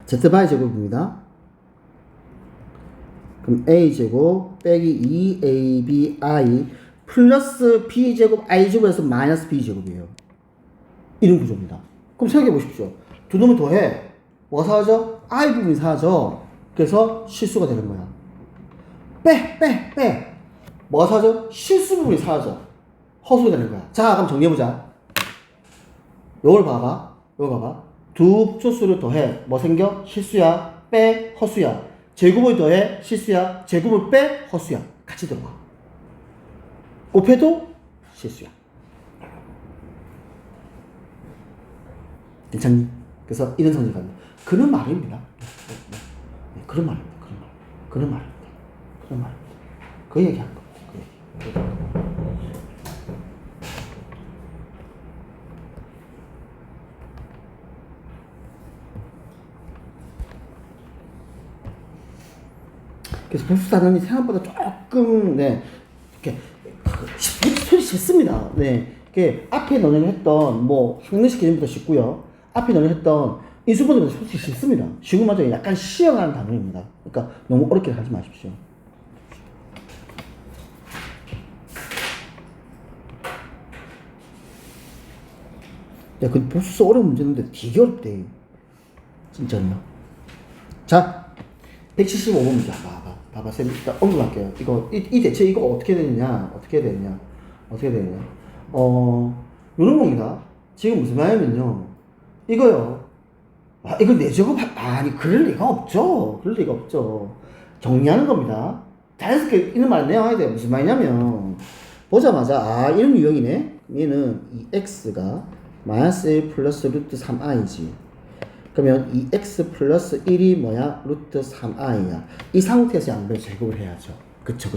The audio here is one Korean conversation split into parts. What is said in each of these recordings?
z바이 제곱입니다. 그럼 a제곱 빼기 2abi 플러스 b제곱 i제곱에서 마이너스 b제곱이에요. 이런 구조입니다. 그럼 생각해 보십시오. 두 놈을 더해. 뭐가 사라져? i 부분이 사라져. 그래서 실수가 되는 거야. 빼. 뭐가 사라져? 실수 부분이 사라져. 허수가 되는 거야. 자, 그럼 정리해보자. 요걸 봐봐. 두 복소수를 더해. 뭐 생겨? 실수야. 빼. 허수야. 제곱을 더해. 실수야. 제곱을 빼. 허수야. 같이 들어가. 곱해도 실수야. 괜찮니? 그래서 이런 성질이 갑니다. 그런 말입니다. 그런 말입니다. 그 얘기한 거. 그래서 복수 단원이 생각보다 조금 이렇게 소리 쉽습니다. 이게 앞에 너네가 했던 뭐 형능식 개념부터 쉽고요. 앞에 너네가 했던 인수분해도 솔직히 쉽습니다. 쉬고 마저 약간 시험하는 단어입니다. 그러니까 너무 어렵게 하지 마십시오. 야, 그 복수 어려운 문제인데 되게 어렵대. 진짜로요. 자, 175번 문제 봐봐. 쌤 일단 언급할게요. 이 대체 이거 어떻게 되느냐? 요런 겁니다. 지금 무슨 말이냐면요. 이거요. 이거 내제곱 아니 그럴 리가 없죠. 정리하는 겁니다. 자연스럽게 이런 말 내야 돼요. 무슨 말이냐면 보자마자 이런 유형이네. 얘는 이 x가 마이너스 1 플러스 루트 3i지. 그러면 이 x 플러스 1이 뭐야? 루트 3i야. 이 상태에서 양변 제곱을 해야죠. 그쵸.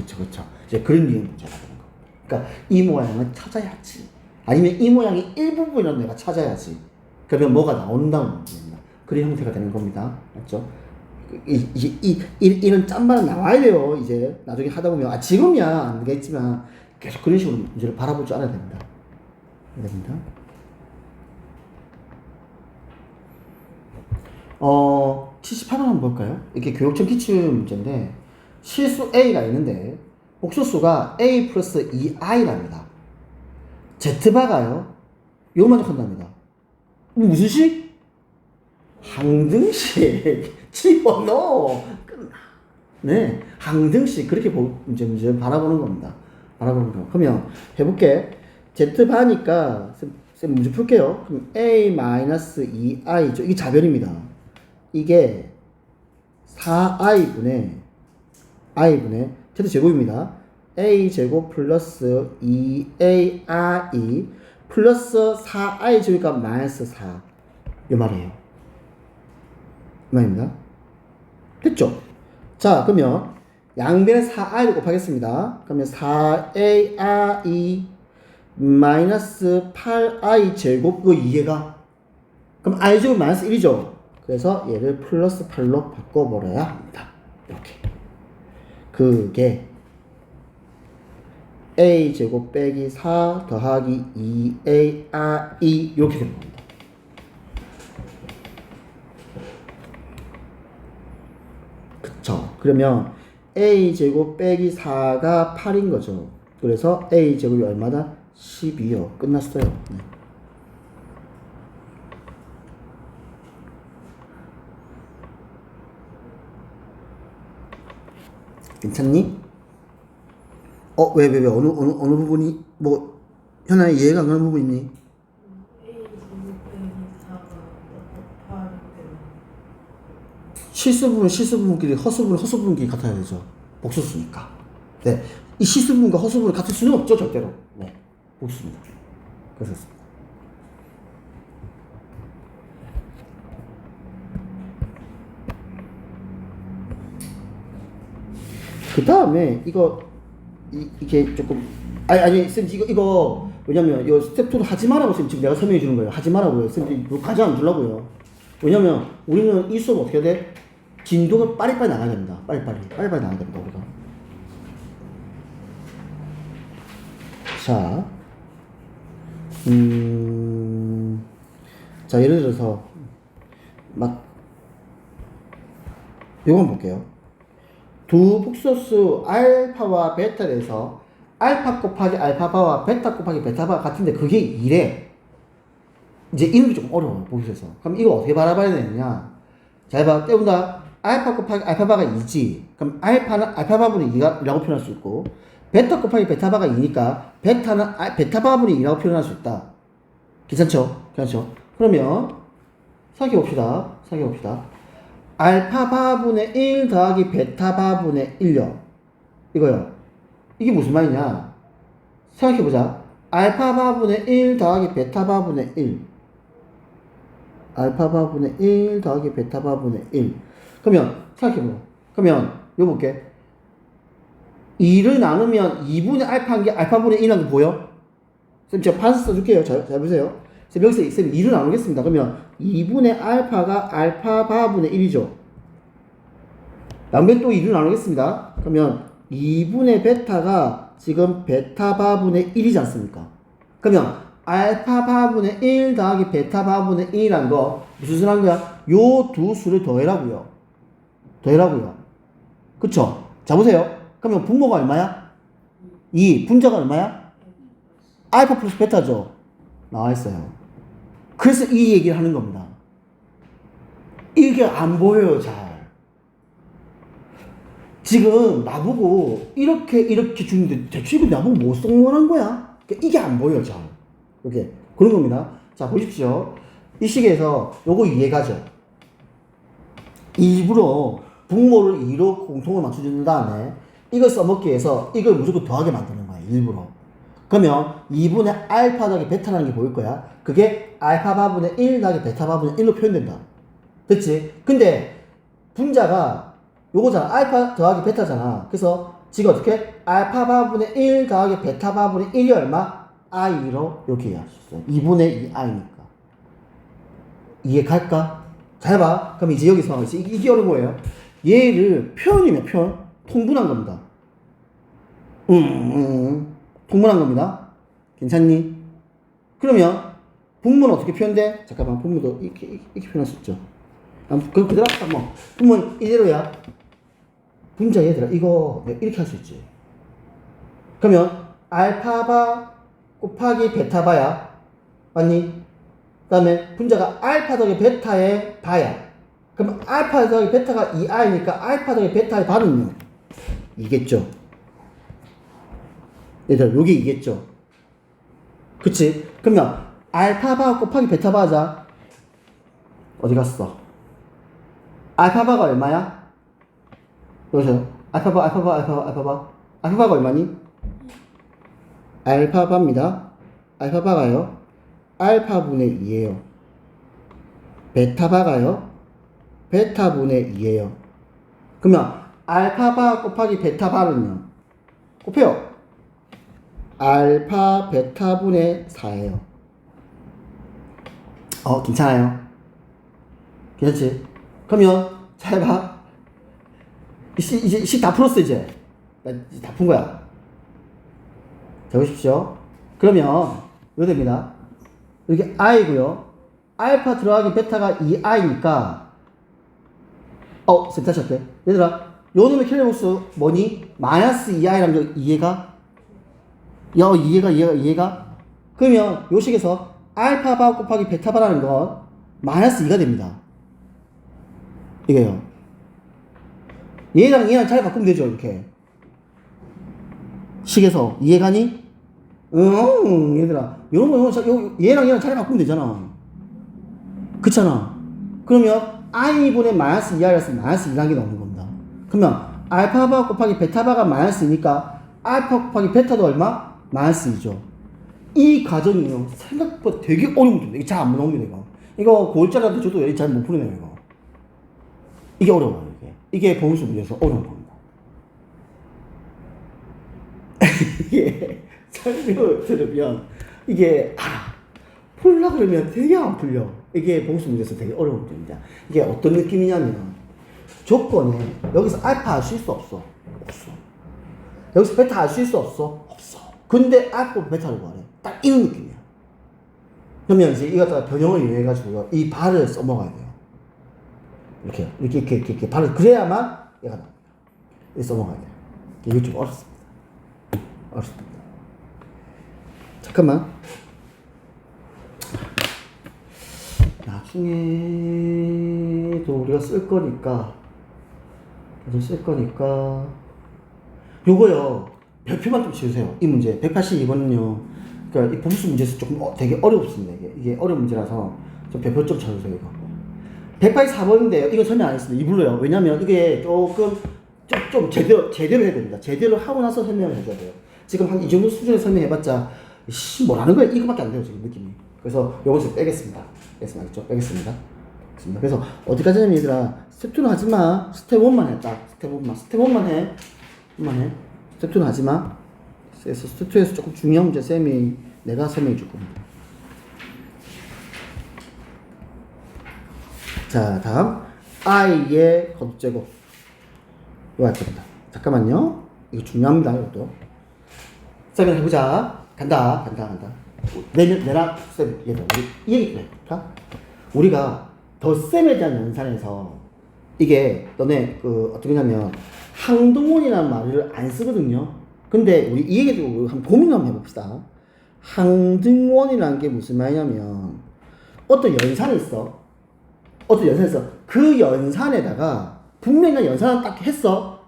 이제 그런 유형 문제가 되는 거. 그러니까 이 모양을 찾아야지. 아니면 이 모양의 일부분이라도 내가 찾아야지. 그러면 뭐가 나온다는 문제입니다. 그런 형태가 되는 겁니다. 맞죠? 이런 짠말은 나와야 돼요. 이제 나중에 하다 보면 지금이야 안 되겠지만 계속 그런 식으로 문제를 바라볼 줄 알아야 됩니다. 78번 한번 볼까요? 이게 교육청 기출 문제인데 실수 A가 있는데 복소수가 A 플러스 2i랍니다. Z바가요. 요거 만족한답니다. 무슨 식? 항등식. 집어넣어. 끝나. 네. 항등식. 그렇게 문제 바라보는 겁니다. 그러면 해볼게. Z바니까 쌤 문제 풀게요. 그럼 A-2i죠. 이게 자변입니다. 이게 4i분의 Z제곱입니다. A제곱 플러스 2ai 플러스 4i 제곱이니까 마이너스 4. 이 말이에요. 이 말입니다. 됐죠? 자, 그러면 양변에 4i를 곱하겠습니다. 그러면 4ai 마이너스 8i 제곱 그 이해가? 그럼 i 제곱 마이너스 1이죠? 그래서 얘를 플러스 8로 바꿔버려야 합니다. 이렇게. 그게 a제곱 빼기 4 더하기 2ai 이렇게 되는 겁니다. 그쵸? 그러면 a제곱 빼기 4가 8인 거죠. 그래서 a제곱이 얼마다? 12요. 끝났어요. 네. 괜찮니? 왜 어느 부분이 뭐 현아의 이해가 안 가는 부분 있니? 실수 부분끼리 허수 부분끼리 같아야 되죠. 복수수니까. 네, 이 실수 부분과 허수 부분이 같을 수는 없죠, 절대로. 네, 복수입니다. 그렇습니다. 그 다음에 이게 조금 아니 쌤 이거 왜냐면 이 스텝 2도 하지 말라고 쌤 지금 내가 설명해 주는 거예요. 하지 말라고요. 쌤 이거 가져 안 주려고요. 왜냐면 우리는 이 수업 어떻게 돼? 진도가 빨리빨리 나가야 됩니다. 빨리빨리 나가야 됩니다. 우리가. 자, 예를 들어서 막 이거 한번 볼게요. 두 복소수 알파와 베타를 해서 알파 곱하기 알파바와 베타 곱하기 베타바가 같은데 그게 2래. 이제 이런 게 좀 어려워요, 보기에서. 그럼 이거 어떻게 바라봐야 되느냐? 잘 봐. 때문에 알파 곱하기 알파바가 2지. 그럼 알파는 알파바분의 2라고 표현할 수 있고, 베타 곱하기 베타바가 2니까 베타는 베타바분의 2라고 표현할 수 있다. 괜찮죠? 괜찮죠? 그러면 사귀어봅시다. 사귀어봅시다. 알파바분의 1 더하기 베타바분의 1요. 이거요. 이게 무슨 말이냐? 생각해보자. 알파바분의 1 더하기 베타바분의 1. 알파바분의 1 더하기 베타바분의 1. 그러면 생각해봐. 그러면 이거 볼게. 2를 나누면 2분의 알파인 게 알파분의 1이라는 거 보여? 쌤 제가 판서 써줄게요. 잘 보세요. 쌤 여기서 쌤 2를 나누겠습니다. 그러면 2분의 알파가 알파바분의 1이죠. 양변 또 2를 나누겠습니다. 그러면 2분의 베타가 지금 베타바분의 1이지 않습니까? 그러면 알파바분의 1 더하기 베타바분의 1이란 거 무슨 수란 거야? 요 두 수를 더해라고요. 더해라고요. 그쵸? 자 보세요. 그러면 분모가 얼마야? 2. 분자가 얼마야? 알파 플러스 베타죠. 나와있어요. 그래서 이 얘기를 하는 겁니다. 이게 안 보여요, 잘. 지금 나보고 이렇게 주는데 대체 이거 나보고 뭐 썩mor한 거야? 이게 안 보여, 잘. 이렇게. 그런 겁니다. 자, 보십시오. 이 시계에서 요거 이해가죠? 일부러 분모를 2로 공통을 맞춰준 다음에 이걸 써먹기 위해서 이걸 무조건 더하게 만드는 거야, 일부러. 그러면 2분의 알파 더하기 베타라는 게 보일 거야. 그게 알파바분의 1 더하기 베타바분의 1로 표현된다. 됐지? 근데 분자가 요거잖아. 알파 더하기 베타잖아. 그래서 지금 어떻게? 알파바분의 1 더하기 베타바분의 1이 얼마? i로 이렇게 이해할 수 있어요. 2분의 2i니까. 이해 갈까? 잘 봐. 그럼 이제 여기서 이게 어려운 거예요. 얘를 표현이면 표현. 통분한 겁니다. 통분한 겁니다. 괜찮니? 그러면 분모는 어떻게 표현돼? 잠깐만, 분모도 이렇게 표현할 수 있죠. 그럼 그대로 뭐 분모는 이대로야. 분자 얘들아 이거 이렇게 할 수 있지. 그러면 알파바 곱하기 베타바야. 맞니? 그 다음에 분자가 알파 더하기 베타의 바야. 그럼 알파 더하기 베타가 2i니까 알파 더하기 베타의 바는요? 이겠죠. 얘들아 요게 이겠죠. 그치? 그러면 알파바 곱하기 베타바 하자. 어디 갔어? 알파바가 얼마야? 여기서 알파바가 얼마니? 알파바입니다. 알파바가요 알파분의 2예요. 베타바가요 베타분의 2예요. 그러면 알파바 곱하기 베타바는요? 곱해요. 알파 베타분의 4예요. 괜찮아요? 괜찮지? 그러면 잘 봐. 이제 식 다 풀었어 이제. 다 푼 거야. 자 보십시오. 그러면 이거 됩니다. 이게 i고요. 알파 들어가기 베타가 2i니까 쌤 다시 할게. 얘들아 요 놈의 킬로그램수 뭐니? 마이너스 2i라는 거 이해가? 이해가? 그러면 요 식에서 알파바 곱하기 베타바라는 건 마이너스 2가 됩니다. 이게요. 얘랑 잘 바꾸면 되죠, 이렇게. 식에서. 이해가니? 얘들아. 얘랑 잘 바꾸면 되잖아. 그렇잖아. 그러면 i분의 마이너스 2i라서 마이너스 2라는 게 나오는 겁니다. 그러면 알파바 곱하기 베타바가 마이너스 2니까 알파 곱하기 베타도 얼마? 마이너스 2죠. 이 과정이요. 생각보다 되게 어려운 문제입니다. 이게 잘 안 나옵니다, 이거. 이거 고일자한테 줘도 잘 못 푸네요, 이거. 이게 어려워요, 이게 보험수 문제에서 어려운 겁니다. 이게 설명을 들으면 이게 풀라 그러면 되게 안 풀려. 이게 보험수 문제에서 되게 어려운 문제입니다. 이게 어떤 느낌이냐면 조건에 여기서 알파 알 수 있어 없어? 없어. 여기서 베타 알 수 있어 없어? 없어. 근데 알파 베타를 구하래. 딱 이런 느낌이야. 그러면 이제 이거 갖다가 변형을 이용해가지고요. 이 바를 써먹어야 돼요. 이렇게 바로 그래야만 얘가 나옵니다. 이렇게 써먹어야 돼요. 이게 좀 어렵습니다. 잠깐만. 나중에도 우리가 쓸 거니까 요거요 별표만 좀 지으세요. 이 문제 182번은요 그러니까 이 분수 문제에서 조금 되게 어렵습니다. 이게 어려운 문제라서 좀 별표 좀 쳐주세요. 이거 184번인데요 이건 설명 안 했습니다. 이불로요. 왜냐면 이게 조금 좀 제대로 해야 됩니다. 제대로 하고 나서 설명을 해줘야 돼요. 지금 한 이 정도 수준에 설명해봤자 뭐라는 거야 이거밖에 안 돼요 지금 느낌이. 그래서 요거 좀 빼겠습니다. 알겠죠? 빼겠습니다. 그래서 어디까지 하냐면 얘들아 스텝 2는 하지마. 스텝 1만 해. 딱 스텝 1만 해. 스텝 2는 하지마. 그래서 스텝 2에서 조금 중요한 문제 내가 설명해 줄 겁니다. 자 다음 i의 거듭제곱 이거 할 겁니다. 잠깐만요. 이거 중요합니다. 이것도 설명해보자. 간다. 내랑 쌤 얘들 우리 이 얘기 좀 해볼까? 우리가 덧셈에 대한 연산에서 이게 너네 어떻게 하냐면 항등원이라는 말을 안 쓰거든요. 근데 우리 이 얘기 두고 한번 고민을 한번 해봅시다. 항등원이라는 게 무슨 말이냐면 어떤 연산이 있어. 그 연산에다가 분명히 난 연산을 딱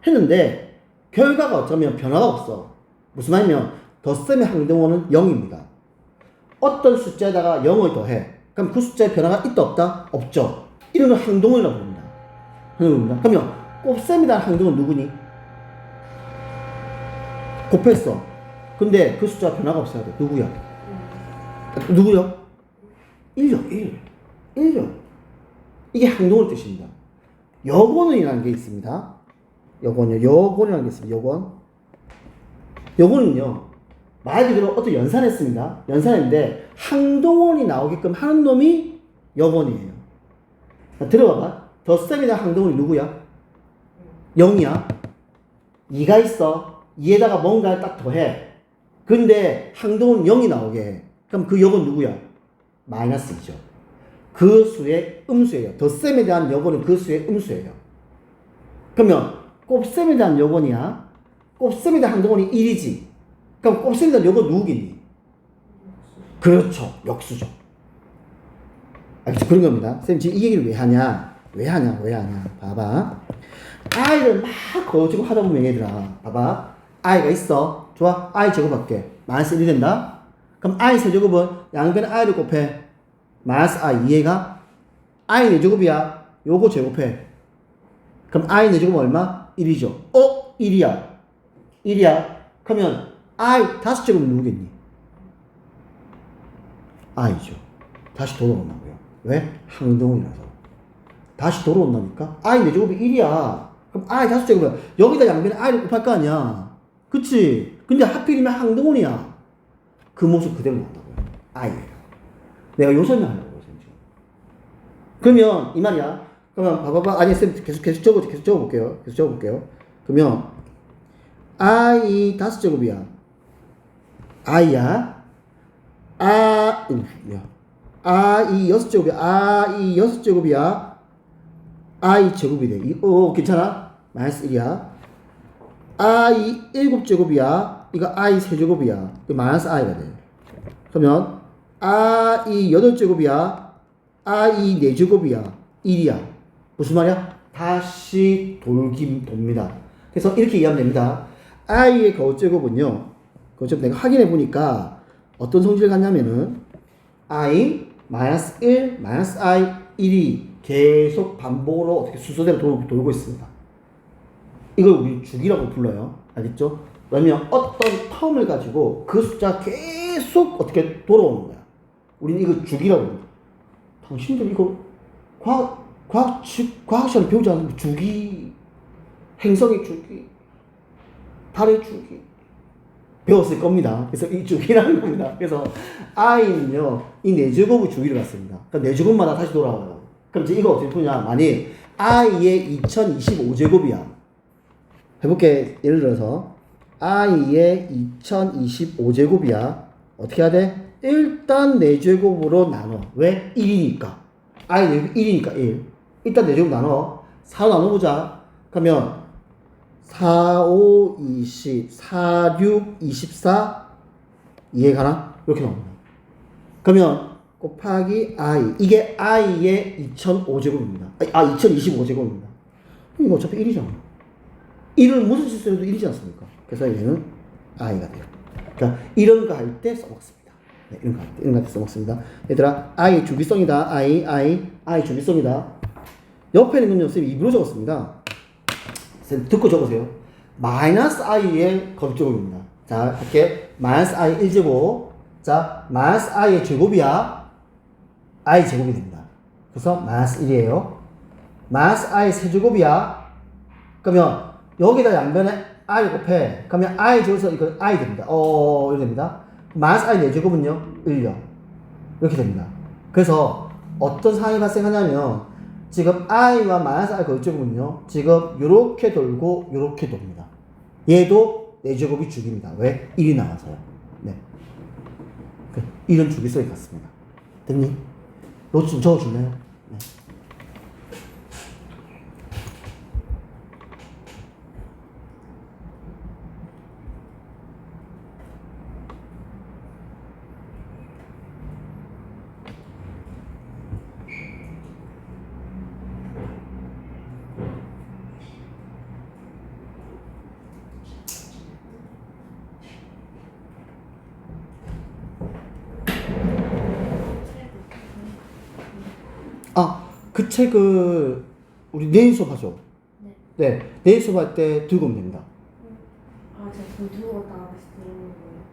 했는데 결과가 어쩌면 변화가 없어. 무슨 말이냐면 덧셈의 항등원은 0입니다. 어떤 숫자에다가 0을 더해. 그럼 그 숫자에 변화가 있다 없다? 없죠. 이런 걸 항등원이라고 부릅니다. 그러면 곱셈이라는 항등원 누구니? 곱했어. 근데 그 숫자 변화가 없어야 돼. 누구요? 1요. 이게 항등원 뜻입니다. 여권이라는 게 있습니다. 여권이라는 게 있습니다. 여권은요. 말 그대로 어떤 연산했습니다. 연산했는데 항등원이 나오게끔 하는 놈이 여권이에요. 들어봐봐. 덧셈이나 항등원이 누구야? 0이야. 2가 있어. 2에다가 뭔가를 딱 더해. 근데 항등원 0이 나오게 해. 그럼 그 여권 누구야? 마이너스 2죠. 그 수의 음수예요. 덧셈에 대한 여권은 그 수의 음수예요. 그러면 곱셈에 대한 여권이야. 곱셈에 대한 항등원이 1이지. 그럼 곱셈에 대한 여권 누구겠니? 그렇죠. 역수죠. 알겠죠? 그런 겁니다. 선생님 지금 이 얘기를 왜 하냐? 봐봐. i를 막 거지고 하다 보면 얘들아. 봐봐. i가 있어. 좋아. i 제곱할게. 마이너스 1이 된다. 그럼 i 세제곱은 양변에 i를 곱해. 마이너스 i 이해가? i 4제곱이야. 요거 제곱해. 그럼 i 4제곱은 얼마? 1이죠. 1이야. 그러면 i 5제곱은 누구겠니? i죠. 다시 돌아온다고요. 왜? 항등원이라서. 다시 돌아온다니까? i 4제곱이 1이야. 그럼 i 5제곱이야. 여기다 양변에 i를 곱할 거 아니야. 그치? 근데 하필이면 항등원이야. 그 모습 그대로 나온다고요. i예요. 내가 요 설명하려고 지금. 그러면 이 말이야. 그러면 봐봐. 아니 쌤 계속 적어볼게요. 그러면 i 5제곱이야. i야. i 6제곱이야. i 제곱이 돼. 괜찮아? 마이너스 1이야. i 7제곱이야. 이거 i 3제곱이야. 이거 마이너스 i가 돼. 그러면 i 8제곱이야. i 4제곱이야. 1이야. 무슨 말이야? 다시 돕니다. 그래서 이렇게 이해하면 됩니다. i의 거제곱은요. 거제곱 내가 확인해 보니까 어떤 성질을 갖냐면은 i, 마이너스 1, 마이너스 i, 1이 계속 반복으로 어떻게 순서대로 돌고 있습니다. 이걸 우리 주기라고 불러요. 알겠죠? 그러면 어떤 텀을 가지고 그 숫자가 계속 어떻게 돌아오는 거야. 우리는 이거 주기라고 합니다. 당신들 이거 과학 시간에 배우지 않은 주기, 행성의 주기, 달의 주기 배웠을 겁니다. 그래서 이 주기라는 겁니다. 그래서 i는요, 이 4제곱의 주기를 갖습니다. 그러니까 4제곱마다 다시 돌아와요. 그럼 이제 이거 어떻게 푸냐? 만약 i의 2025제곱이야. 해볼게. 예를 들어서 i의 2025제곱이야. 어떻게 해야 돼? 일단 4제곱으로 나눠. 왜? 1이니까. i 1이니까 1. 일단 4제곱 나눠. 4로 나눠보자. 그러면 4, 5, 20, 4, 6, 24 이해가나? 이렇게 나옵니다. 그러면 곱하기 i 이게 i의 2005제곱입니다. 2025제곱입니다. 이거 어차피 1이잖아. 1을 무슨 실수로 해도 1이지 않습니까? 그래서 얘는 i가 돼요. 그러니까 이런 거 할 때 써먹습니다. 네, 이런 거 할 때 써먹습니다. 얘들아, i 주기성이다. i 주기성이다. 옆에 있는 건요, 쌤이 입으로 적었습니다. 쌤 듣고 적으세요. 마이너스 i의 거듭제곱입니다. 자, 이렇게 마이너스 i 1제곱. 자, 마이너스 i의 제곱이야. i 제곱이 됩니다. 그래서 마이너스 1이에요. 마이너스 i 세제곱이야. 그러면 여기다 양변에 i 곱해. 그러면 i 제곱에서 이거 i 됩니다. 이렇게 됩니다. 마이너스 i 4제곱은요 1요. 이렇게 됩니다. 그래서 어떤 상황이 발생하냐면 지금 i와 마이너스 i 거듭제곱은요 지금 요렇게 돌고 요렇게 돕니다. 얘도 4제곱이 죽입니다. 왜? 1이 나와서요. 네. 이런 주기성이 같습니다. 됐니? 노트 좀 적어줄래요? 네. 그 책을 우리 내일 수업하죠? 네. 네, 내일 수업할 때 들고 오면 됩니다. 제가 돈 들고 갔다가 다시 들어오는 거예요.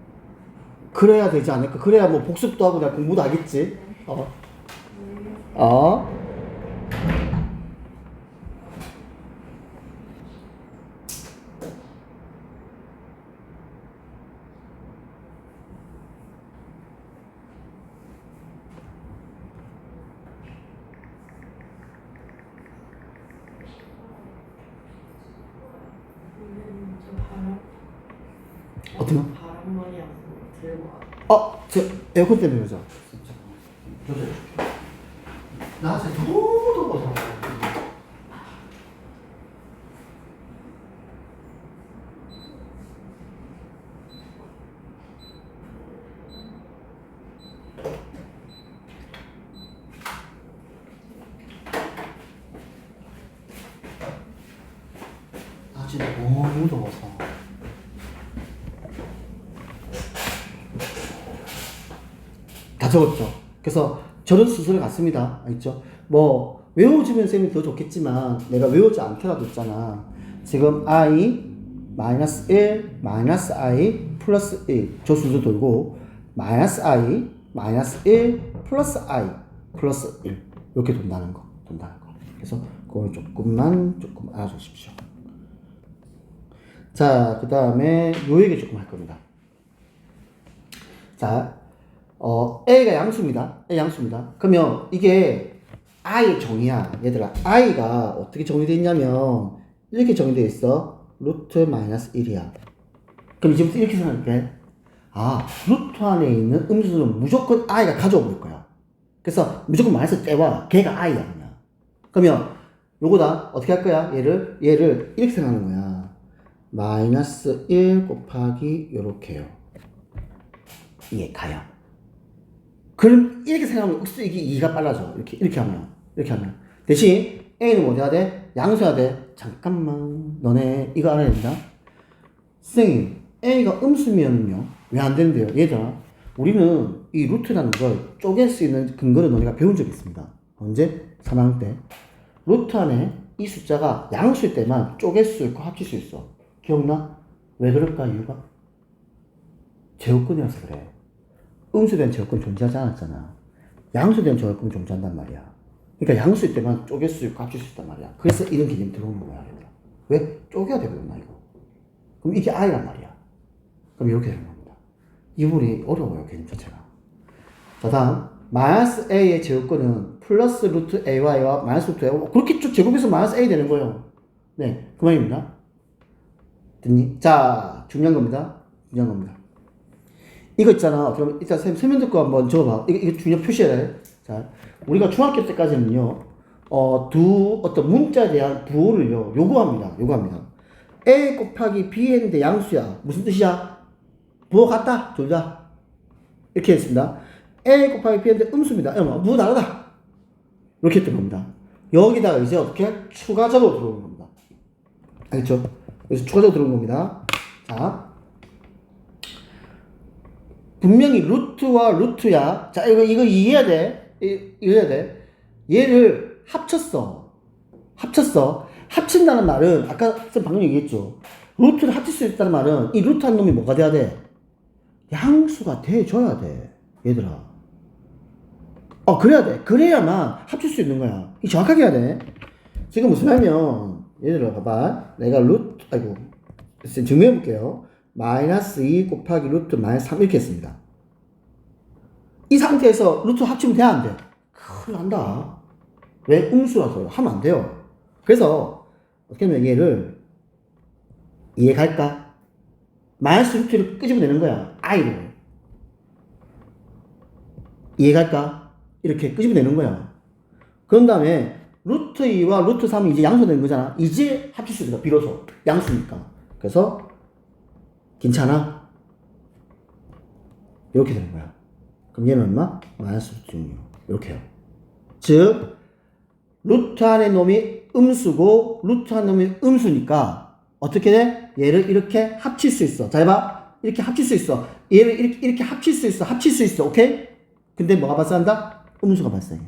그래야 되지 않을까? 그래야 뭐 복습도 하고 그냥 공부도 하겠지? 어? 어떻게? 바람머리하고 들고 와. 저 에어컨 때문에 그러죠? 나 진짜 너무 더워서. 나 진짜 너무 더워서. 다 적었죠. 그래서 저런 수술을 갔습니다. 알죠? 뭐 외워주면 쌤이 더 좋겠지만 내가 외우지 않더라도 있잖아. 지금 i 마이너스 1 마이너스 i 플러스 1 저 수술 돌고 마이너스 i 마이너스 1 플러스 i 플러스 1 이렇게 돈다는 거. 그래서 그걸 조금 알아주십시오. 자, 그 다음에 요 얘기 조금 할 겁니다. 자, A가 양수입니다. A 양수입니다. 그러면 이게 I의 정의야. 얘들아, I가 어떻게 정의되어 있냐면 이렇게 정의되어 있어. 루트 마이너스 1이야. 그럼 이제부터 이렇게 생각할게. 루트 안에 있는 음수는 무조건 I가 가져오 볼 거야. 그래서 무조건 마이너스 떼와. 걔가 I야 그냥. 그러면 요거다 어떻게 할 거야? 얘를 이렇게 생각하는 거야. 마이너스 1 곱하기 요렇게요. 이게 가요. 그럼 이렇게 생각하면 억수 이게 2가 빨라져. 이렇게 하면 대신 A는 뭐 돼야 돼? 양수해야 돼. 잠깐만, 너네 이거 알아야 된다. 선생님, A가 음수면요 왜 안 되는데요? 얘들아, 우리는 이 루트라는 걸 쪼갤 수 있는 근거를 너네가 배운 적이 있습니다. 언제? 3학년 때. 루트 안에 이 숫자가 양수일 때만 쪼갤 수 있고 합칠 수 있어. 기억나? 왜 그럴까? 이유가? 제곱근이라서 그래. 음수된 제곱근 존재하지 않았잖아. 양수된 제곱근 존재한단 말이야. 그러니까 양수일 때만 쪼갤 수 있고 합칠 수 있단 말이야. 그래서 이런 개념이 들어오는 거야. 얘들아. 왜? 쪼개야 되거든, 이거. 그럼 이게 i란 말이야. 그럼 이렇게 되는 겁니다. 이 부분이 어려워요, 개념 자체가. 자, 다음. 마이너스 a의 제곱근은 플러스 루트 ay와 마이너스 루트 a. 그렇게 쭉 제곱해서 마이너스 a 되는 거예요. 네, 그 말입니다. 됐니? 자, 중요한 겁니다. 이거 있잖아. 그럼 일단 설명 듣고 한번 적어봐. 이거 중요 표시해야 돼. 자, 우리가 중학교 때까지는요, 두 어떤 문자에 대한 부호를요, 요구합니다. A 곱하기 B 했는데 양수야. 무슨 뜻이야? 부호 같다. 둘 다. 이렇게 했습니다. A 곱하기 B 했는데 음수입니다. 부호 다르다. 이렇게 했던 겁니다. 여기다가 이제 어떻게? 추가적으로 들어오는 겁니다. 알겠죠? 그래서 추가적으로 들어오는 겁니다. 자. 분명히 루트와 루트야. 자, 이거 이해해야 돼. 이해해야 돼. 얘를 합쳤어. 합친다는 말은, 아까 쌤 방금 얘기했죠. 루트를 합칠 수 있다는 말은, 이 루트 한 놈이 뭐가 돼야 돼? 양수가 돼줘야 돼. 얘들아. 그래야 돼. 그래야만 합칠 수 있는 거야. 이 정확하게 해야 돼. 지금 무슨 말이면, 얘들아, 봐봐. 내가 쌤 증명해 볼게요. 마이너스 2 곱하기 루트 마이너스 3 이렇게 했습니다. 이 상태에서 루트 합치면 돼, 안 돼? 큰일 난다. 왜? 음수라서 하면 안 돼요. 그래서 어떻게 하면 얘를 이해갈까? 마이너스 루트를 끄집어내는 거야. i를. 이해갈까? 이렇게 끄집어내는 거야. 그런 다음에 루트 2와 루트 3이 이제 양수되는 거잖아. 이제 합칠 수 있다. 비로소. 양수니까. 그래서 괜찮아? 이렇게 되는 거야. 그럼 얘는 얼마? 마이너스 루트 6. 이렇게 해요. 즉 루트 안의 놈이 음수고 루트 한 놈이 음수니까 어떻게 돼? 얘를 이렇게 합칠 수 있어. 잘 봐. 이렇게 합칠 수 있어. 얘를 이렇게 합칠 수 있어. 오케이? 근데 뭐가 발생한다? 음수가 발생해.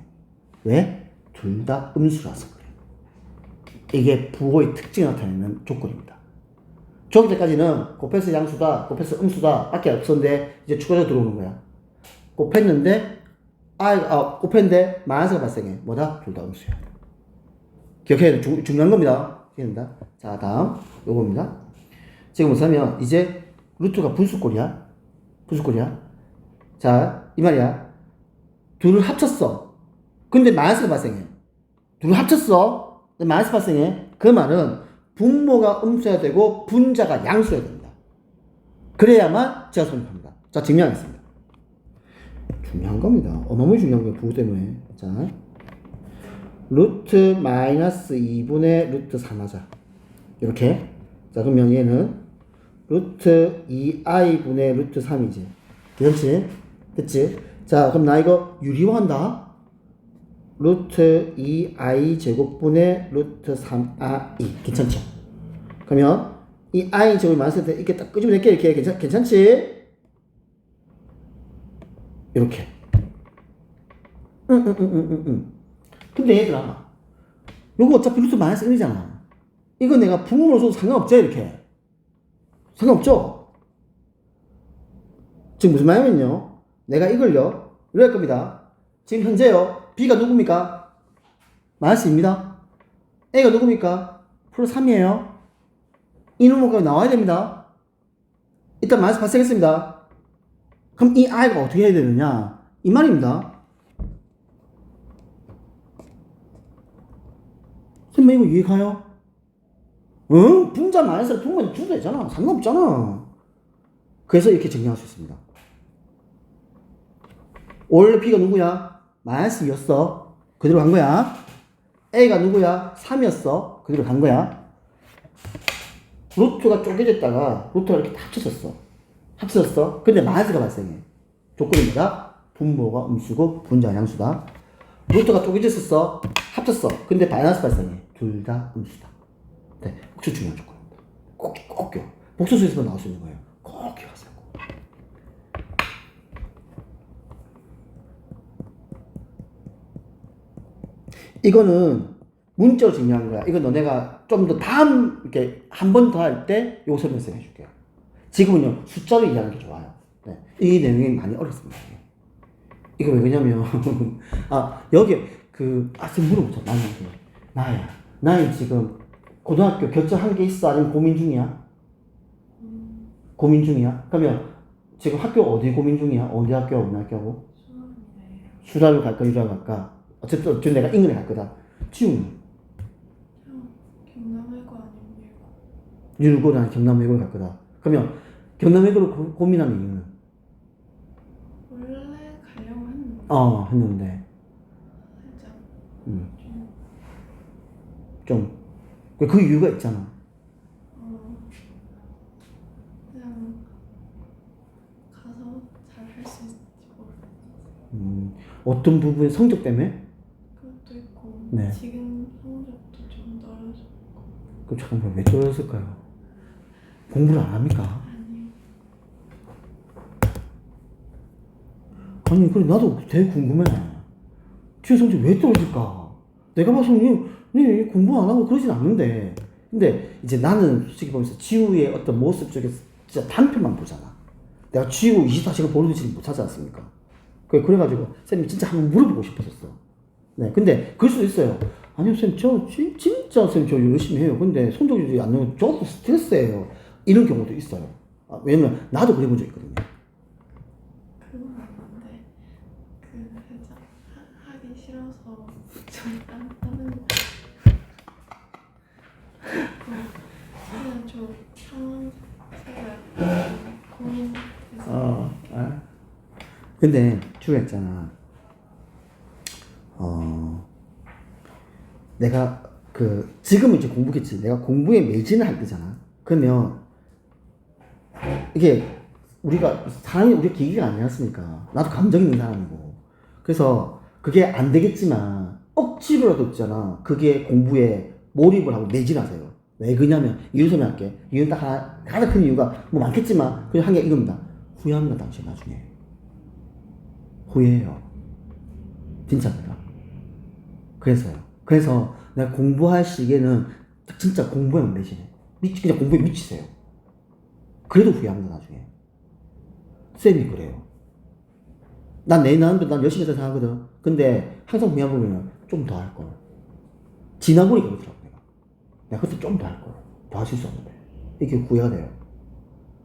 왜? 둘 다 음수라서 그래. 이게 부호의 특징을 나타내는 조건입니다. 저기 때까지는 곱해서 양수다, 곱해서 음수다 밖에 없었는데 이제 추가적으로 들어오는 거야. 곱했는데 곱했는데 마이너스가 발생해. 뭐다? 둘 다 음수야. 기억해야 돼. 중요한 겁니다. 기억합니다. 자, 다음 요겁니다. 지금 뭐냐면 이제 루트가 분수꼴이야. 자, 이 말이야. 둘을 합쳤어. 근데 마이너스가 발생해. 둘을 합쳤어. 근데 마이너스 발생해. 그 말은 분모가 음수여야 되고 분자가 양수여야 됩니다. 그래야만 제가 성립합니다. 자, 증명하겠습니다. 중요한 겁니다. 너무 중요한 거예요. 부호 때문에. 자, 루트 마이너스 2분의 루트 3 하자. 이렇게. 자, 그러면 얘는 루트 2i분의 루트 3이지. 그렇지? 됐지? 자, 그럼 나 이거 유리화한다. 루트 2i 제곱분의 루트 3i. 괜찮죠? 그러면 이 i 제곱이 많았을 때 이렇게 딱 끄집어낼게. 이렇게. 괜찮지? 이렇게. 근데 얘들아, 요거 어차피 루트 마이너스 1이잖아. 이거 내가 분모로 써도 상관없죠, 이렇게. 상관없죠? 지금 무슨 말이냐면요. 내가 이걸요, 이렇게 할 겁니다. 지금 현재요, B가 누굽니까? 마이너스입니다. A가 누굽니까? 플러스 3이에요. 이 놈은 나와야 됩니다. 일단 마이너스 발생했습니다. 그럼 이 I가 어떻게 해야 되느냐? 이 말입니다. 선생님, 이거 이해가요? 응? 분자 마이너스를 분모에 줘도 되잖아. 상관없잖아. 그래서 이렇게 정리할 수 있습니다. 원래 B가 누구야? 마이너스 2였어. 그대로 간 거야. A가 누구야? 3이었어. 그대로 간 거야. 루트가 쪼개졌다가 루트가 이렇게 다 합쳐졌어. 근데 마이너스가 발생해. 조건입니다. 분모가 음수고 분자가 양수다. 루트가 쪼개졌었어. 합쳤어. 근데 마이너스 발생해. 둘 다 음수다. 네, 복수 중요한 조건입니다. 꼭 껴. 복수수에서만 나올 수 있는 거예요. 꼭 기억하세요. 이거는 문자로 증명한 거야. 이거 너네가 좀 더 다음 이렇게 한 번 더 할 때 요거 설명해 줄게요. 지금은요 숫자로 이해하는 게 좋아요. 네, 이 내용이 많이 어렵습니다. 이거 왜 그러냐면 여기 쌤 물어보자. 나는 지금 고등학교 결정한 게 있어? 아니면 고민 중이야? 고민 중이야? 그러면 지금 학교 어디 고민 중이야? 어디 학교 어느 학교하고? 수라를 갈까 유라를 갈까? 어쨌든 지금 내가 인근에 갈 거다. 지훈은? 경남외고 아니면 율고나 경남외고를 갈 거다. 그러면 경남외고를 고민하는 이유는? 원래 가려고 했는데 했는데. 살짝 좀. 그 이유가 있잖아. 그냥 가서 잘 할 수 있을지 모르겠어요. 어떤 부분 성적 때문에? 그것도 있고 네. 지금 성적도 좀 떨어졌고. 그럼 잠깐만 왜 떨어졌을까요? 공부를 안 합니까? 아니 그래 나도 되게 궁금해. 지우 성적 왜 떨어질까? 내가 봐서는 니 공부 안 하고 그러진 않는데. 근데 이제 나는 솔직히 보면서 지우의 어떤 모습 쪽에서 진짜 단편만 보잖아. 내가 지우 24시간 보는 지를 못하지 않습니까? 그래가지고 쌤이 진짜 한번 물어보고 싶었었어. 네, 근데 그럴 수도 있어요. 아니요 쌤, 진짜 쌤 저 열심히 해요. 근데 성적이 안 나오면 저도 스트레스예요. 이런 경우도 있어요. 왜냐면 나도 그래 본 적 있거든요. 그건 아닌데 그 살짝 하기 싫어서 좀 하는 거. 그냥 저 상황 제가 고민돼서. 근데 주가 있잖아. 내가 지금은 이제 공부겠지. 내가 공부에 매진을 할 때잖아. 그러면 이게 사람이 우리가 기계가 아니었으니까 나도 감정 있는 사람이고. 그래서 그게 안 되겠지만 억지로라도 있잖아. 그게 공부에 몰입을 하고 매진하세요. 왜 그러냐면 이유 설명할게. 이유는 딱 가장 큰 이유가 뭐 많겠지만 그냥 한 게 이겁니다. 후회합니다 당신 나중에. 후회해요. 진짜입니다. 그래서 내가 공부할 시기에는 진짜 공부에만 매진해. 그냥 공부에 미치세요. 그래도 후회합니다 나중에. 쌤이 그래요. 난 내 나름대로 난 열심히 해서 생각하거든. 근데 항상 후회하면 좀 더 할 걸. 지나보니까 그렇더라고 내가 그때 좀 더 할 걸. 더 하실 수 없는데 이게 후회가 돼요.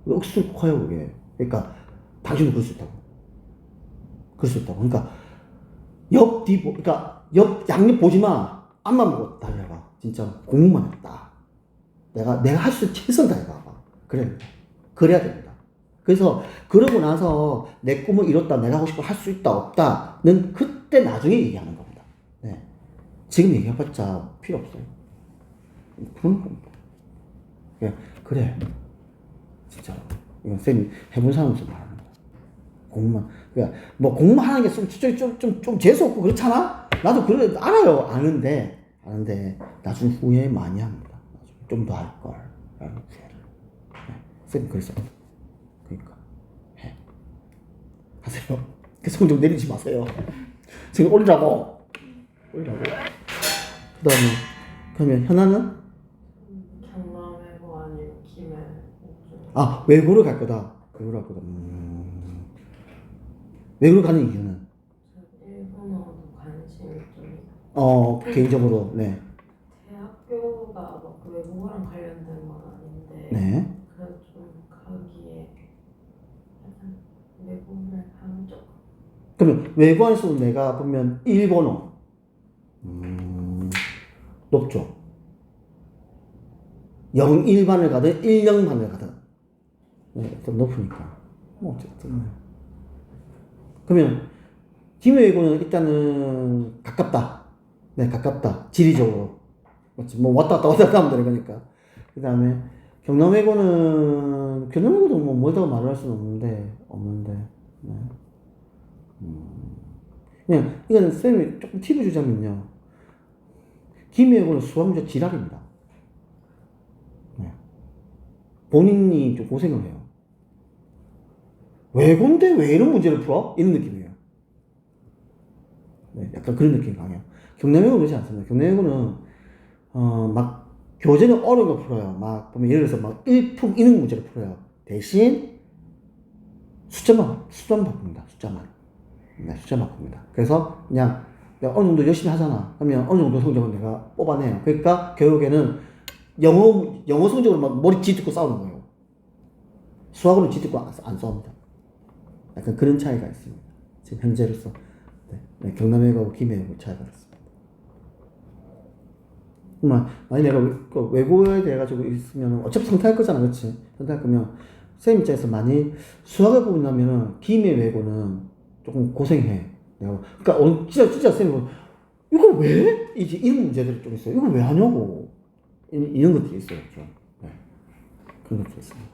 억수로 커요 그게. 그러니까 당신도 그럴 수 있다고. 그러니까 그러니까 옆 양옆 보지 마. 앞만 보고 다 해봐. 진짜 공부만 했다. 내가 할 수 최선 다해봐. 그래야 됩니다. 그래서 그러고 나서 내 꿈을 이뤘다. 내가 하고 싶은 거 할 수 있다 없다는 그때 나중에 얘기하는 겁니다. 네. 지금 얘기해봤자 필요 없어요. 그런 겁니다. 그래. 진짜로. 이건 쌤이 해본 사람으로서 말하는 거야. 공부만. 그러니까 뭐 공부만 하는 게 좀 재수없고 그렇잖아? 나도 그래 알아요. 아는데 나중에 후회 많이 합니다. 좀 더 할 걸. 라는 후회를. 네. 쌤 그랬어요. 그러니까 해. 하세요. 그 성적 내리지 마세요. 지금 올리라고. 그러면 현아는? 경남외고 아니면 김해. 외고를 갈 거다. 외고를 가는 이유는? 일본어도 관심이 좀. 개인적으로, 네. 대학교가 막 외국어랑 관련된 건 아닌데. 네. 그래도 좀 가기에 약간 외국을 가면 조금. 그러면 외고 안에서도 내가 보면 일본어. 높죠. 0일반을 가든 1영반을 가든. 네, 좀 높으니까. 뭐 어쨌든. 그러면 김해외고는 일단은 가깝다. 네, 가깝다. 지리적으로. 맞지? 뭐 왔다 갔다 하면 되는 거니까. 그 다음에 경남외고도 뭐 멀다고 말을 할 수는 없는데. 네. 그냥 이거는 쌤이 조금 팁을 주자면요. 김해외고는 수학 문제 지랄입니다. 네. 본인이 좀 고생을 해요. 외고인데 왜 이런 문제를 풀어? 이런 느낌이에요. 네, 약간 그런 느낌이 강해요. 경남외고는 그렇지 않습니다. 경남외고는 막 교재는 어려운 거 풀어요. 막 보면 예를 들어서 막 일품 이능 문제를 풀어요. 대신 숫자만 바꿉니다. 숫자만 바꿉니다. 그래서 그냥 내가 어느 정도 열심히 하잖아. 그러면 어느 정도 성적은 내가 뽑아내요. 그러니까 결국에는 영어 성적으로 막 머리 쥐뜯고 싸우는 거예요. 수학으로 쥐뜯고 안 싸웁니다. 약간 그런 차이가 있습니다. 지금 현재로서. 네, 경남외고하고 김해하고 차이가 있습니다. 만약 내가 외고에 대해 가지고 있으면 어차피 선택할 거잖아, 그렇지? 선택할 거면 쌤 입장에서 많이 수학을 보려면은 김해외고는 조금 고생해. 그러니까 진짜 쌤이 이거 왜? 이제 이런 문제들이 좀 있어요. 이거 왜 하냐고. 이런 것들이 있어요. 좀. 네. 그런 것들이 있습니다.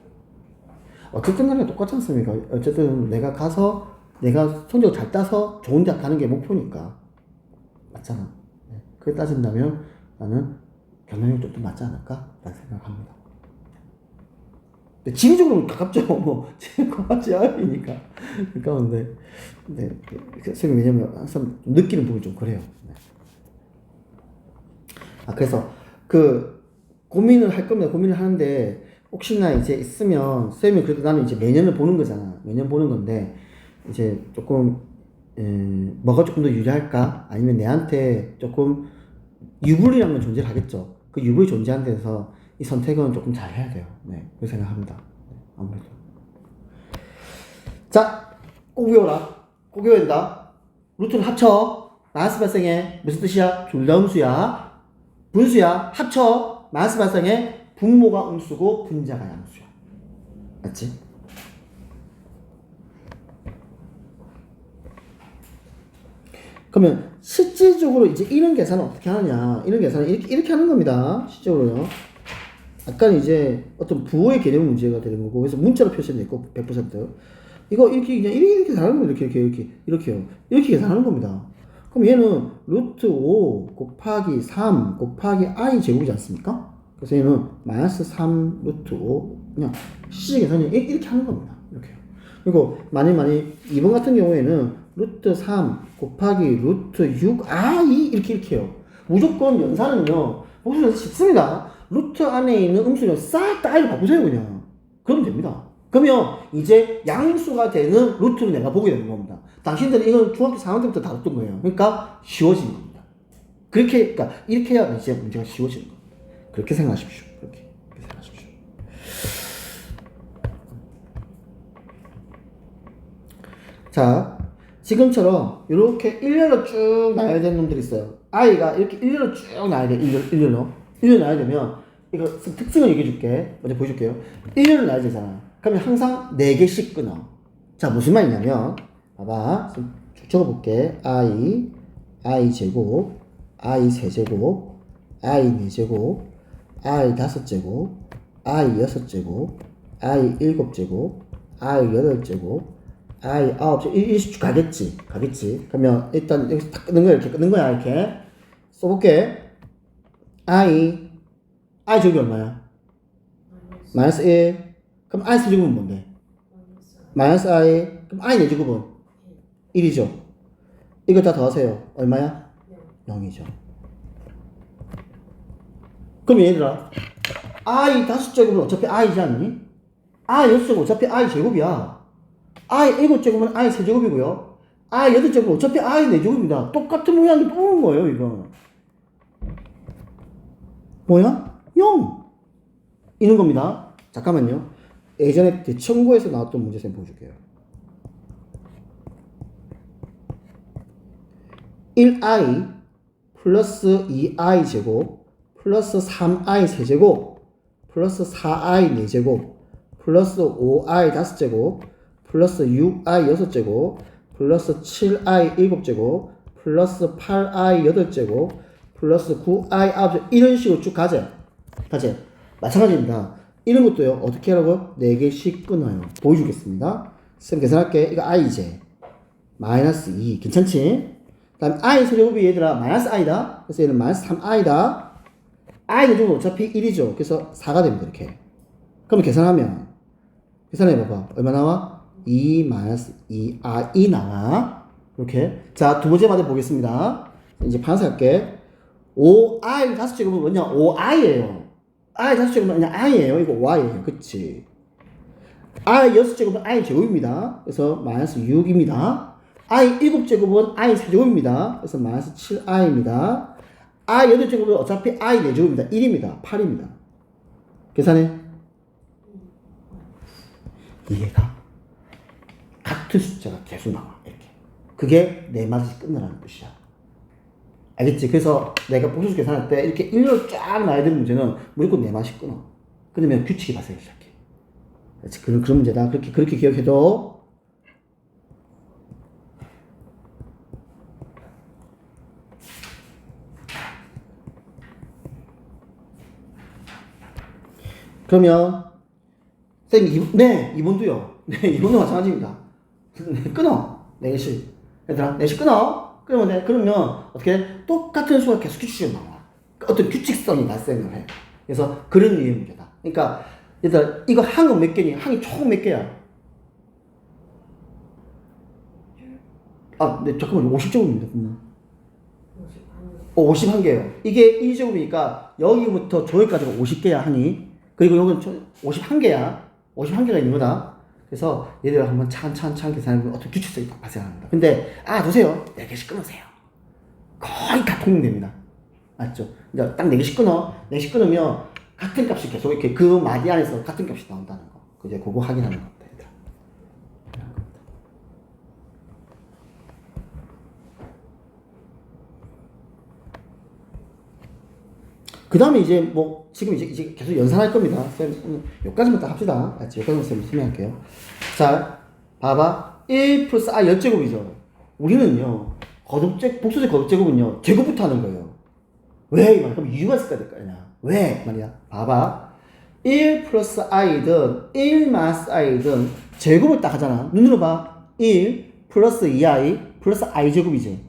어쨌든 간에 똑같지 않습니까? 어쨌든 내가 가서 내가 성적 잘 따서 좋은 대학 가는 게 목표니까. 맞잖아. 네. 그렇게 따진다면 나는 경영이 좀 더 맞지 않을까? 라는 생각을 합니다. 근데 지리적으로는 가깝죠. 뭐, 가깝지 않으니까. 가까운데. 네. 선생님, 왜냐면 항상 느끼는 부분이 좀 그래요. 네. 그래서 고민을 할 겁니다. 고민을 하는데, 혹시나 이제 있으면, 선생님이 그래도 나는 이제 매년을 보는 거잖아. 매년 보는 건데, 이제 조금, 뭐가 조금 더 유리할까? 아니면 내한테 조금 유불이라는 건 존재하겠죠. 그 유불이 존재하는 데서 이 선택은 조금 잘 해야 돼요. 네, 그렇게 생각합니다. 네, 아무래도. 자, 꼭 외워라. 꼭 외워야 된다. 루트를 합쳐. 마이너스 발생해. 무슨 뜻이야? 둘 다 음수야. 분수야. 합쳐. 마이너스 발생해. 분모가 음수고 분자가 양수야. 맞지? 그러면 실질적으로 이제 이런 계산을 어떻게 하느냐? 이런 계산을 이렇게 하는 겁니다. 실제로요. 약간 이제 어떤 부호의 개념 문제가 되는 거고, 그래서 문자로 표시했고 100%. 이거 이렇게 그냥 이렇게 계산하는 겁니다. 이렇게요. 이렇게 계산하는 겁니다. 그럼 얘는 루트 5 곱하기 3 곱하기 i 제곱이지 않습니까? 그래서 얘는 마이너스 3 루트 5 그냥 시 계산이 이렇게 하는 겁니다. 이렇게요. 그리고 많이 2번 같은 경우에는 루트 3 곱하기 루트 6i 이렇게 해요. 무조건 연산은요. 무슨 쉽습니다. 루트 안에 있는 음수를 싹 다 i로 바꾸세요 그냥. 그러면 됩니다. 그러면 이제 양수가 되는 루트를 내가 보게 되는 겁니다. 당신들은 이건 중학교 4학년 때부터 다뤘던 거예요. 그러니까 쉬워지는 겁니다. 그러니까 이렇게 해야 이제 문제가 쉬워지는 겁니다. 그렇게 생각하십시오. 그렇게 생각하십시오. 자, 지금처럼 이렇게 일렬로 쭉 나야 되는 놈들이 있어요. i가 이렇게 일렬로 쭉 나야 돼. 일렬로 나야 되면 이거 특징을 얘기해 줄게. 먼저 보여줄게요. 일렬로 나야 되잖아. 그러면 항상 4개씩 끊어. 자, 무슨 말이냐면 봐봐. 쭉 적어볼게. i 제곱, i 세제곱, i 4제곱, i 5제곱, i 6제곱, i 7제곱, i 8제곱, i 9제곱, 이렇게 가겠지. 그러면 일단 여기서 딱 끊는 거야, 이렇게. 써볼게. i 제곱이 얼마야? 마이너스 1. 그럼 i 세제곱은 뭔데? 마이너스 i. 그럼 i 4제곱은 1이죠. 이거 다 더하세요. 얼마야? 0이죠. 그럼 얘들아, i 5제곱은 어차피 i지 않니? i 6제곱 어차피 i 제곱이야. i 7제곱은 i 세제곱이고요. i 8제곱은 어차피 i 4제곱입니다. 똑같은 모양이 또 오는 거예요, 이거. 뭐야? 0! 이런 겁니다. 잠깐만요. 예전에 대청고에서 나왔던 문제 쌤 보여줄게요. 1i 플러스 2i 제곱 플러스 3i 세제곱 플러스 4i 4제곱 플러스 5i 5제곱 플러스 6i 6제곱 플러스 7i 7제곱 플러스 8i 8제곱 플러스 9i 9제곱 이런 식으로 쭉 가죠. 마찬가지입니다. 이런 것도요. 어떻게 하라고? 4개씩 끊어요. 보여주겠습니다. 쌤 계산할게. 이거 i제 마이너스 2 괜찮지? 그 다음 i 세제곱이 얘들아 마이너스 i다. 그래서 얘는 마이너스 3i다. i 세제곱은 어차피 1이죠. 그래서 4가 됩니다. 이렇게. 그럼 계산해봐봐. 얼마 나와? 2 마이너스 2i 나와. 이렇게. 자, 두 번째 마저 보겠습니다. 이제 반사할게. 5i 5제곱은 뭐냐? 5i예요. i 5제곱은 그냥 i예요. 이거 5i예요. 그치? i 6제곱은 i 제곱입니다. 그래서 마이너스 6입니다. i 7제곱은 i 세제곱입니다. 그래서 마이너스 7i입니다. i 8제곱은 어차피 i 4제곱입니다. 1입니다. 8입니다. 계산해. 이해가? 같은 숫자가 계속 나와. 이렇게. 그게 4마디씩 끝나라는 뜻이야. 알겠지? 그래서 내가 복수수 계산할 때 이렇게 일렬로 쫙 나야 되는 문제는 무조건 4마디씩 끊어. 그러면 규칙이 발생하기 시작해. 그렇지? 그런 문제다. 그렇게 기억해도. 그러면 선생님 네 2번도요. 네 2번도 마찬가지입니다. 네, 끊어. 4시 얘들아 4시 끊어. 그러면 돼. 그러면 어떻게 똑같은 수가 계속 규칙적으로 나와. 어떤 규칙성이 발생을 해. 그래서 그런 류의 문제다. 그러니까 얘들아 이거 항은 몇 개니? 항이 총 몇 개야? 아, 네, 잠깐만요. 50제곱입니다. 51개예요. 이게 1제곱이니까 여기부터 저기까지가 50개야 하니, 그리고 여기는 51개야. 51개가 있는 거다. 그래서 얘들 한번 차근차근 계산해보면 어떤 규칙성이 딱 발생합니다. 근데 두세요. 4개씩 끊으세요. 거의 다 통용됩니다. 맞죠? 이제 딱 4개씩 끊어. 4개씩 끊으면 같은 값이 계속 이렇게 그 마디 안에서 같은 값이 나온다는 거. 이제 그거 확인하는 겁니다. 얘들아. 그 다음에 이제 뭐 지금 이제 계속 연산할 겁니다. 쌤 여기까지만 딱 합시다. 알지? 여기까지만 쌤 설명할게요. 자, 봐봐. 1 플러스 I 열제곱이죠. 우리는요 복수제 거듭제곱은요 제곱부터 하는 거예요. 왜? 이 말이야. 그럼 이유가 있어야 될 거 아니야. 왜? 말이야. 봐봐. 1 플러스 I든 1 마이너스 I든 제곱을 딱 하잖아. 눈으로 봐. 1 플러스 2I 플러스 I 제곱이지.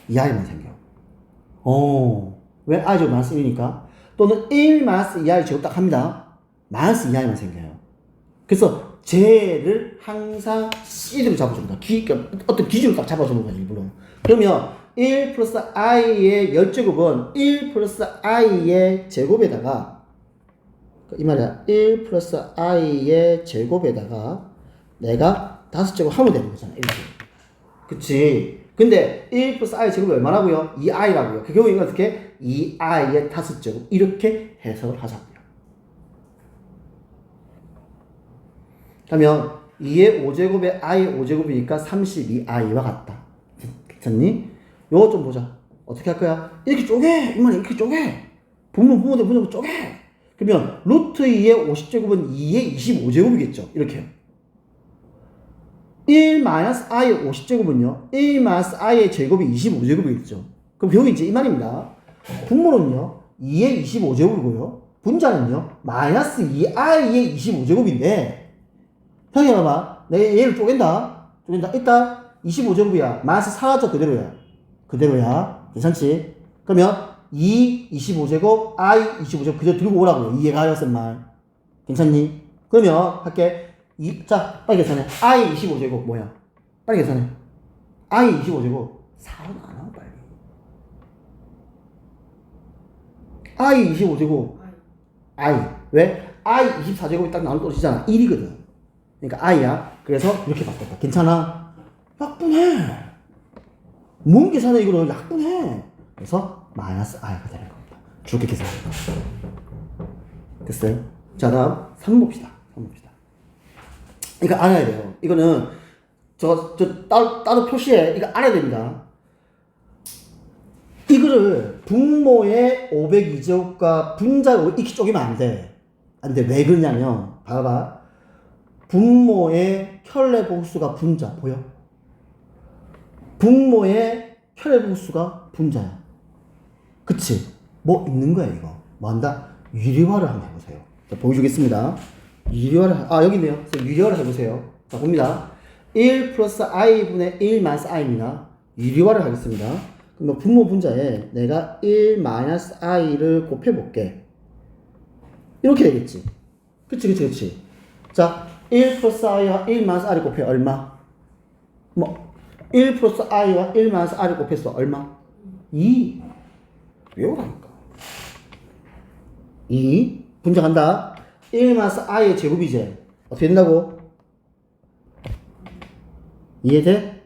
2I만 생겨. 왜 I 제곱 마이너스 1이니까? 또는 1 마이너스 2I 제곱 딱 합니다. 마이너스 2I만 생겨요. 그래서 쟤를 항상 C로 잡아줍니다. 그러니까 어떤 기준을 딱 잡아주는 거야, 일부러. 그러면 1 플러스 I의 열제곱은 1 플러스 I의 제곱에다가, 이 말이야. 1 플러스 I의 제곱에다가 내가 5제곱 하면 되는 거잖아, 이렇게. 그치? 근데 1 플러스 I 제곱이 얼마라고요? 2I라고요. 그 경우에는 어떻게? 2I의 5제곱 이렇게 해석을 하자고요. 그러면 2의 5제곱에 I 5제곱이니까 32I와 같다. 괜찮니? 요거 좀 보자. 어떻게 할 거야? 이렇게 쪼개! 이 말이야. 이렇게 쪼개! 분모 대 분모 쪼개! 그러면 루트 2의 50제곱은 2의 25제곱이겠죠. 이렇게요. 1 마이너스 I의 50제곱은요. 1 마이너스 I의 제곱이 25제곱이겠죠. 그럼 여기 이제 이 말입니다. 분모는요. 2의 25제곱이고요. 분자는요. 마이너스 2I의 25제곱인데 생각해봐봐. 내가 얘를 쪼갠다. 일단 25제곱이야. 마이너스 4죠. 그대로야. 괜찮지? 그러면 2 25제곱 I 25제곱 그대로 들고 오라고요. 이해가 하여 쓴 말. 괜찮니? 그러면 할게. 자, 빨리 계산해. I 25제곱 뭐야? 빨리 계산해. I 25제곱 4로 나눠 빨리. I 25제곱 I 왜? I 24제곱이 딱 나눠 떨어지잖아. 1이거든. 그러니까 I야. 그래서 이렇게 바꿨다. 괜찮아? 약분해. 뭔 계산해 이거를 약분해. 그래서 마이너스 I가 되는 겁니다. 저렇게 계산해. 됐어요? 자, 다음 3 봅시다. 이거 알아야 돼요. 이거는 따로 표시해. 이거 알아야 됩니다. 이거를 분모의 502제곱과 분자로 이렇게 쪼개면 안 돼. 왜 그러냐면 봐봐. 분모의 혈례복수가 분자 보여? 분모의 혈례복수가 분자야. 그치? 뭐 있는 거야 이거. 뭐 한다? 유리화를 한번 해보세요. 자, 보여주겠습니다. 유리화를 여기 있네요. 유리화를 해보세요. 자, 봅니다. 1 플러스 I분의 1 마이너스 I입니다. 유리화를 하겠습니다. 그럼 분모 분자에 내가 1 마이너스 I를 곱해볼게. 이렇게 되겠지. 그치. 자, 1 플러스 I와 1 마이너스 I를 곱해 얼마? 1 플러스 I와 1 마이너스 I를 곱해서 얼마? 2. 외우라니까. 2. 분자간다. 1 마이너스 I의 제곱이지. 어떻게 된다고? 이해돼?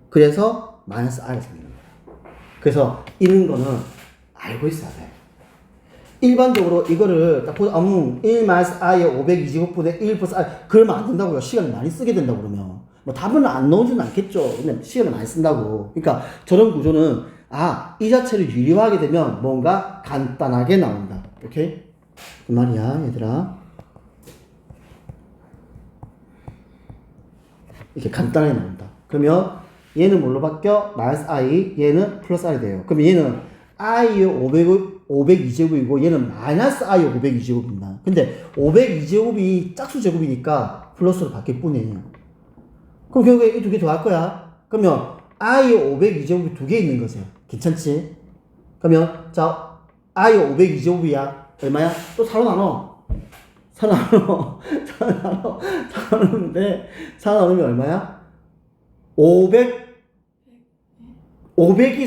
그래서 마이너스 I가 생기는 거야. 그래서 이런 거는 알고 있어야 돼. 일반적으로 이거를 딱 보자. 1 마이너스 I의 502제곱분의 1 플러스 I. 그러면 안 된다고요. 시간을 많이 쓰게 된다고 그러면. 뭐 답은 안 넣어주진 않겠죠. 근데 시간을 많이 쓴다고. 그러니까 저런 구조는 이 자체를 유리화하게 되면 뭔가 간단하게 나온다. 오케이? 그 말이야, 얘들아. 이렇게 간단하게 나온다. 그러면 얘는 뭘로 바뀌어? 마이너스 I, 얘는 플러스 I 돼요. 그럼 얘는 I의 502제곱이고 얘는 마이너스 I 502제곱입니다. 근데 502제곱이 짝수 제곱이니까 플러스로 바뀔 뿐이에요. 그럼 결국에 이 두 개 더할 거야. 그러면 I 502제곱이 두 개 있는 거죠. 괜찮지? 그러면 자 I 502제곱이야. 얼마야? 또 4로 나눠. 4로 나눠. 4로 나눠. 4로 나누는데 4로 나누면 얼마야? 500이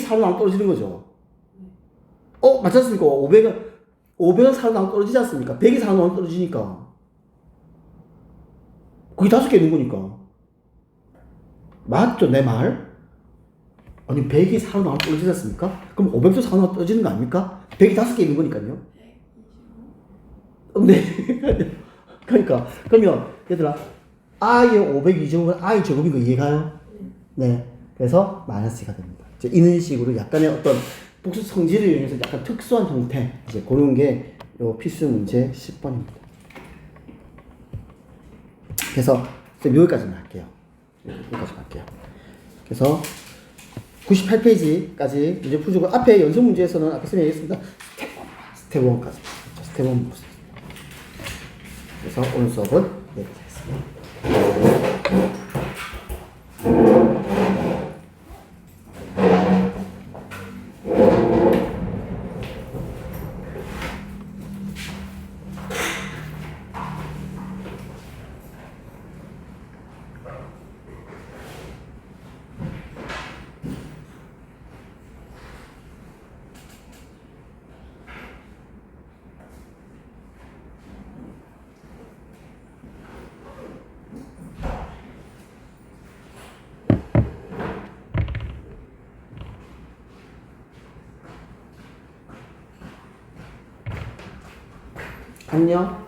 4로 나눠 떨어지는 거죠. 맞지 않습니까? 500은 4로 나눠 떨어지지 않습니까? 100이 4로 나눠 떨어지니까. 그게 5개 있는 거니까. 맞죠? 내 말? 아니, 100이 4로 나눠 떨어지지 않습니까? 그럼 500도 4로 나눠 떨어지는 거 아닙니까? 100이 5개 있는 거니까요. 125. 네. 그러니까. 그러면, 얘들아, I의 502제곱은 I 제곱인 거 이해가요? 네. 그래서 마이너스가 됩니다. 이제 이런 식으로 약간의 어떤 복수 성질을 이용해서 약간 특수한 형태, 이제 그런 게 요 필수 문제 10번입니다. 그래서 여기까지만 할게요. 여기까지 할게요. 그래서 98페이지까지 문제 풀주고 앞에 연속 문제에서는 아까 선생님이 얘기했습니다. 스텝 1까지. 스텝 1 그래서 오늘 수업은 여기까지 하겠습니다. 안녕.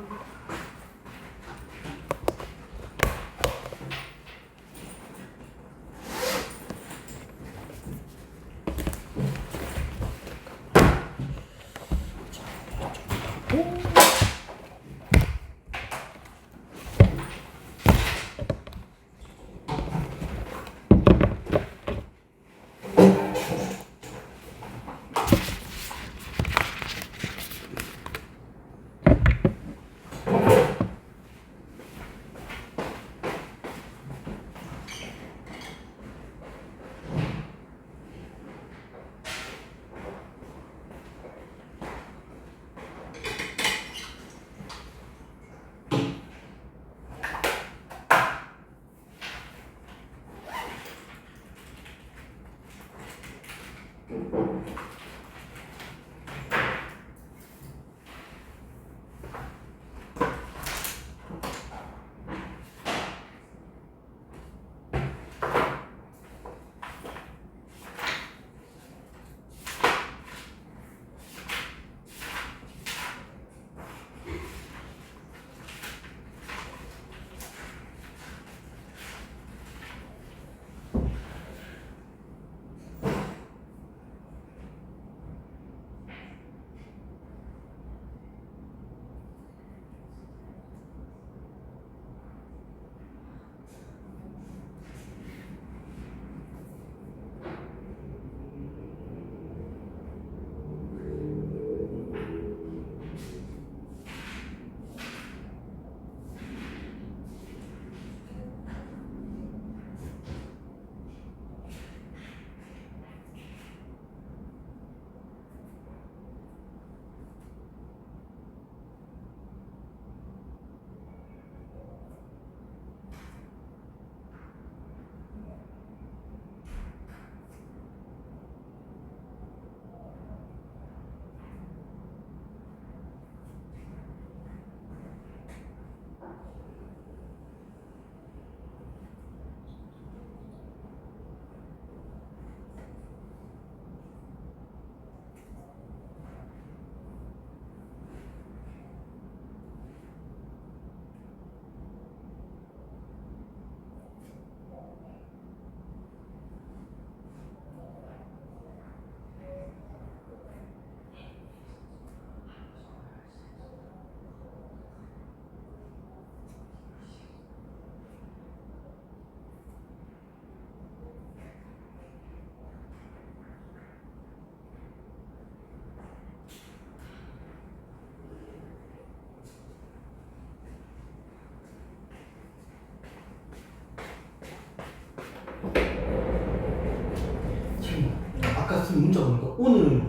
같은 문제가 오니까 오늘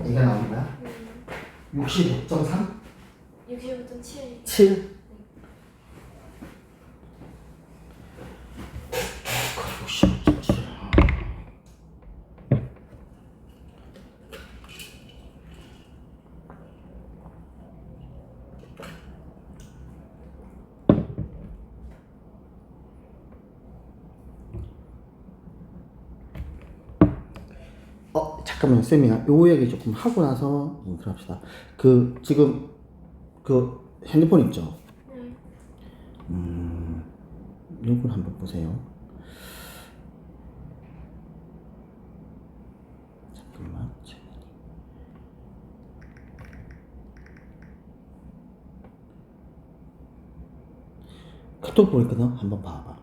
얘가 나옵니다. 65.3? 65.7. 7? 65.7. 잠깐만요, 쌤이 요 얘기 조금 하고 나서 들어갑시다. 그 지금 그 핸드폰 있죠? 네. 요걸 한번 보세요. 잠깐만. 카톡 보냈거든? 한번 봐봐.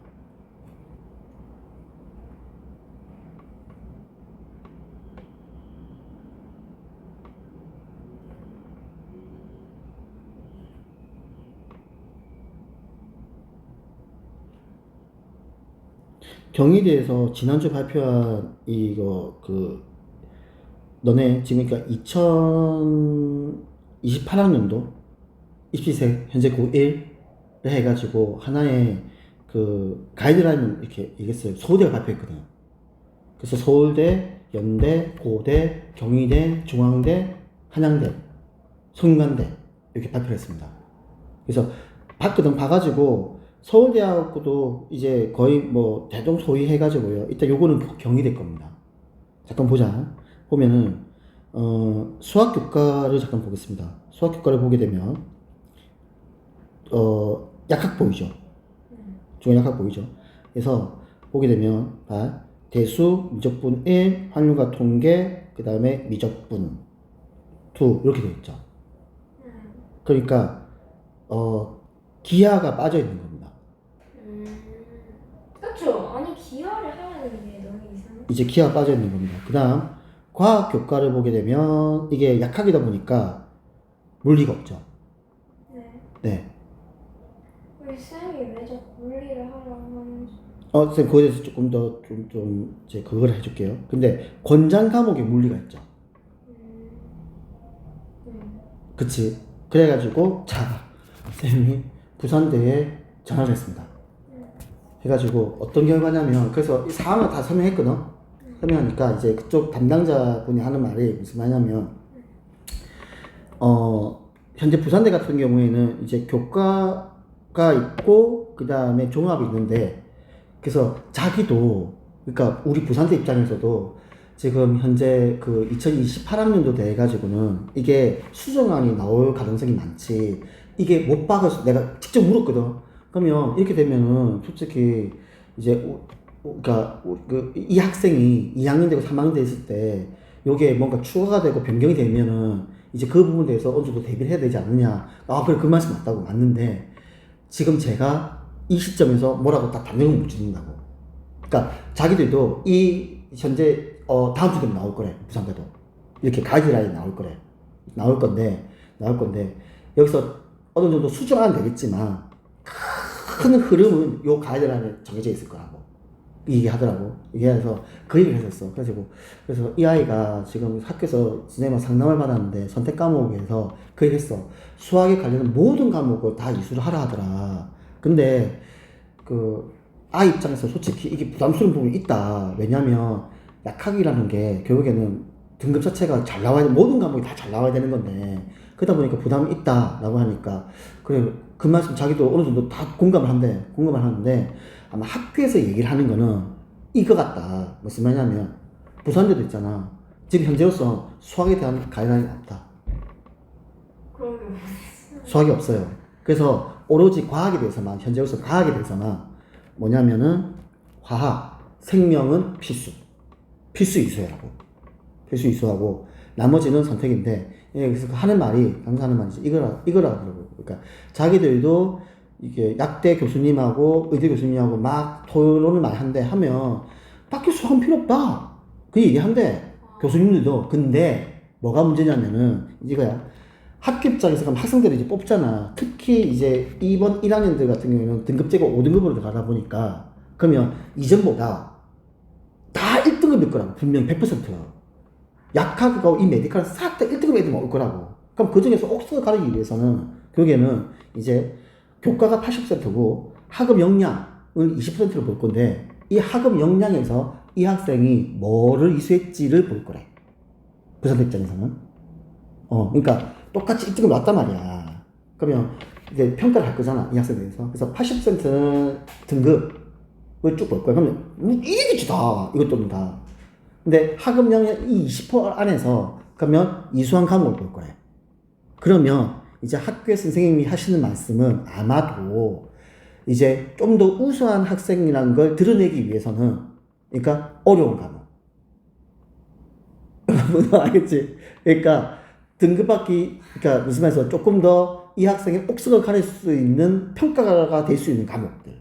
경희대에서 지난주 발표한 이거 그 너네 지금 그러니까 2028학년도 입시생 현재 고1을 해가지고 하나의 그 가이드라인을 이렇게 얘기했어요. 서울대가 발표했거든요. 그래서 서울대, 연대, 고대, 경희대, 중앙대, 한양대, 성균관대 이렇게 발표를 했습니다. 그래서 봤거든. 봐가지고 서울대하고도 이제 거의 뭐 대동소이 해가지고요. 일단 요거는 경희대 겁니다. 잠깐 보자. 보면은 수학 교과를 잠깐 보겠습니다. 수학 교과를 보게 되면 약학 보이죠. 중간 약학 보이죠. 그래서 보게 되면 대수, 미적분 1, 확률과 통계, 그 다음에 미적분 2 이렇게 되어 있죠. 그러니까 기하가 빠져 있는 겁니다. 그쵸. 아니 기하를 하라는 게 너무 이상해. 이제 기하가 빠져 있는 겁니다. 그 다음 과학 교과를 보게 되면 이게 약학이다 보니까 물리가 없죠. 네. 네. 우리 쌤이 왜 자꾸 물리를 하라고 하는지. 쌤 그거에 대해서 조금 더 이제 그걸 해줄게요. 근데 권장 과목에 물리가 있죠. 그치? 그래가지고 쌤이 부산대에 전화를 했습니다. 해가지고 어떤 결과냐면 그래서 이 상황을 다 설명했거든. 설명하니까 이제 그쪽 담당자분이 하는 말이 무슨 말이냐면 현재 부산대 같은 경우에는 이제 교과가 있고 그 다음에 종합이 있는데 그래서 자기도 그러니까 우리 부산대 입장에서도 지금 현재 그 2028학년도 돼 가지고는 이게 수정안이 나올 가능성이 많지. 이게 못 박아서 내가 직접 물었거든. 그러면 이렇게 되면은 솔직히 이제 그러니까 이 학생이 2학년 되고 3학년 됐을 때 요게 뭔가 추가가 되고 변경이 되면은 이제 그 부분에 대해서 어느 정도 대비를 해야 되지 않느냐. 그래 그 말씀 맞다고 맞는데 지금 제가 이 시점에서 뭐라고 딱 단정을 못 짓는다고. 그러니까 자기들도 이 현재 다음 주 되면 나올 거래. 부산대도 이렇게 가이드라인 나올 건데 여기서 어느 정도 수정은 되겠지만 큰 흐름은 요 가이드라인에 정해져 있을 거라고 얘기하더라고. 얘기해서 그 얘기를 했었어. 그래서 이 아이가 지금 학교에서 선생님과 상담을 받았는데 선택 과목에서 그 얘기 했어. 수학에 관련된 모든 과목을 다 이수를 하라 하더라. 근데 그 아이 입장에서 솔직히 이게 부담스러운 부분이 있다. 왜냐면 약학이라는 게 결국에는 등급 자체가 잘 나와야 모든 과목이 다 잘 나와야 되는 건데 그러다 보니까 부담이 있다라고 하니까 그래 그 말씀 자기도 어느 정도 다 공감을 하는데 아마 학교에서 얘기를 하는 거는 이거 같다. 무슨 말이냐면 부산대도 있잖아. 지금 현재로서 수학에 대한 가이드라인이 없다. 그러면 수학이 없어요. 그래서 오로지 과학에 대해서만 현재로서 과학에 대해서만 뭐냐면은 화학, 생명은 필수 이수해라고. 필수 이수하고 나머지는 선택인데 그래서 강사하는 말이 이거라고 그러고 그러니까 자기들도 이게 약대 교수님하고 의대 교수님하고 막 토론을 많이 하면 딱히 수학은 필요 없다. 그 얘기한대. 교수님들도. 근데 뭐가 문제냐면은 이거야. 학교 입장에서 그럼 학생들을 이제 뽑잖아. 특히 이제 이번 1학년들 같은 경우에는 등급제가 5등급으로 들어가다 보니까 그러면 이전보다 다 1등급일 거라고. 분명 100%. 약학하고 이 메디칼은 싹 다 1등급 애들만 올 거라고. 그럼 그 중에서 옥스퍼드 가르기 위해서는 결국에는 이제 교과가 80%고 학업 역량을 20%를 볼 건데 이 학업 역량에서 이 학생이 뭐를 이수했지를 볼 거래. 부산대 입장에서는. 그러니까 똑같이 1등급 왔단 말이야. 그러면 이제 평가를 할 거잖아, 이 학생에 대해서. 그래서 80% 등급을 쭉 볼 거야. 그러면 이기겠지 다. 이것들은 다. 근데 학업 역량 이 20% 안에서 그러면 이수한 과목을 볼 거래. 그러면 이제 학교의 선생님이 하시는 말씀은 아마도 이제 좀 더 우수한 학생이라는 걸 드러내기 위해서는 그러니까 어려운 과목. 알겠지? 그러니까 등급받기, 그러니까 무슨 말해서 조금 더 이 학생의 옥석을 가릴 수 있는 평가가 될 수 있는 과목들.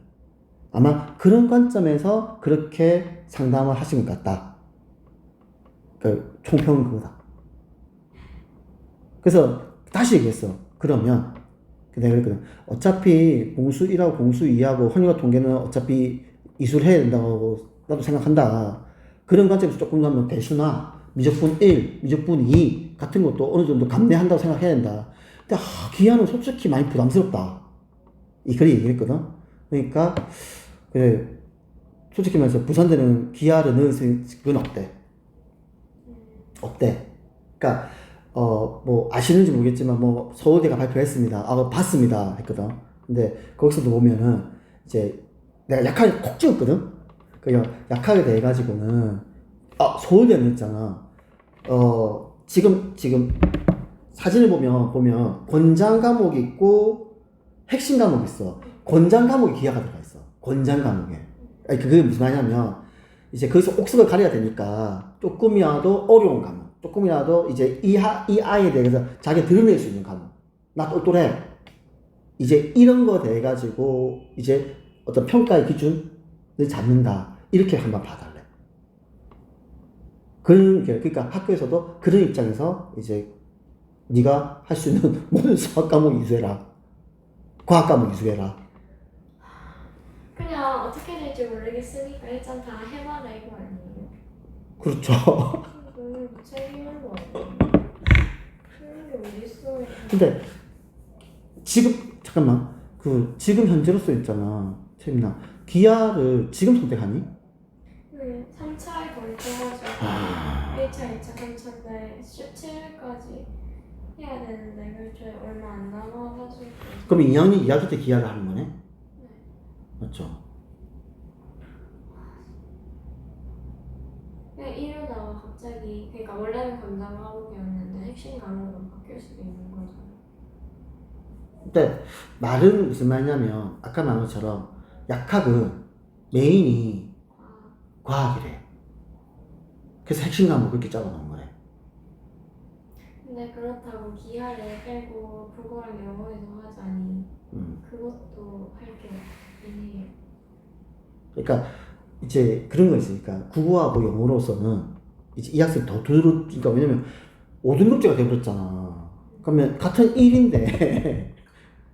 아마 그런 관점에서 그렇게 상담을 하신 것 같다. 그 총평은 그거다. 그래서 다시 얘기했어. 그러면 내가 그랬거든. 어차피 공수 1하고 공수 2하고 헌혈과 통계는 어차피 이수를 해야 된다고 나도 생각한다. 그런 관점에서 조금 더 대수나 미적분 1, 미적분 2 같은 것도 어느 정도 감내한다고 생각해야 된다. 근데 기하는 솔직히 많이 부담스럽다. 그렇게 얘기했거든. 그러니까 그래, 솔직히 말해서 부산대는 기하를 넣은 그건 없대. 없대. 그러니까 뭐 아시는지 모르겠지만 뭐 서울대가 발표했습니다. 봤습니다. 했거든. 근데 거기서도 보면은 이제 내가 약하게 콕 찍었거든. 그 약하게 돼 가지고는 서울대는 있잖아. 지금 사진을 보면 권장 과목이 있고 핵심 과목이 있어. 권장 과목에 기하가 들어가 있어. 권장 과목에. 아니 그게 무슨 말이냐면 이제 거기서 옥석을 가려야 되니까 조금이라도 어려운 과목, 조금이라도 이제 이 아이에 대해서 자기가 드러낼 수 있는 과목. 나 똘똘해. 이제 이런 거 돼 가지고 이제 어떤 평가의 기준을 잡는다. 이렇게 한번 봐달래. 그러니까 학교에서도 그런 입장에서 이제 네가 할 수 있는 모든 수학 과목 이수해라. 과학 과목 이수해라. 그냥 어떻게 될지 모르겠으니까 일단 다 해봐라 이거 아니에요? 그렇죠. 책임은 뭐 어디 있어? 근데 지금 잠깐만 지금 현재로서 있잖아 채민아 기아를 지금 선택하니? 네 3차에 걸쳐가지고 1차, 2차, 3차인데 17일까지 해야 되는데 그게 얼마 안 남아가지고 그럼 2학년 2학기 때 기아를 하는 거네? 네. 맞죠? 그냥 이러다가 갑자기 그러니까 원래는 권장 과목이었는데 핵심 과목으로 바뀔 수도 있는 거잖아요. 근데 말은 무슨 말이냐면 아까 말한 것처럼 약학은 메인이 과학이래. 그래서 핵심 과목 그렇게 잡아놓은 거래. 근데 그렇다고 기하를 빼고 국어랑 영어에서 하자니 그것도 할 게 있네요. 그러니까 이제 그런 거 있으니까 국어하고 영어로서는 이제 이 학생 더 그러니까 왜냐면 5등급제가 돼버렸잖아. 그러면 같은 1인데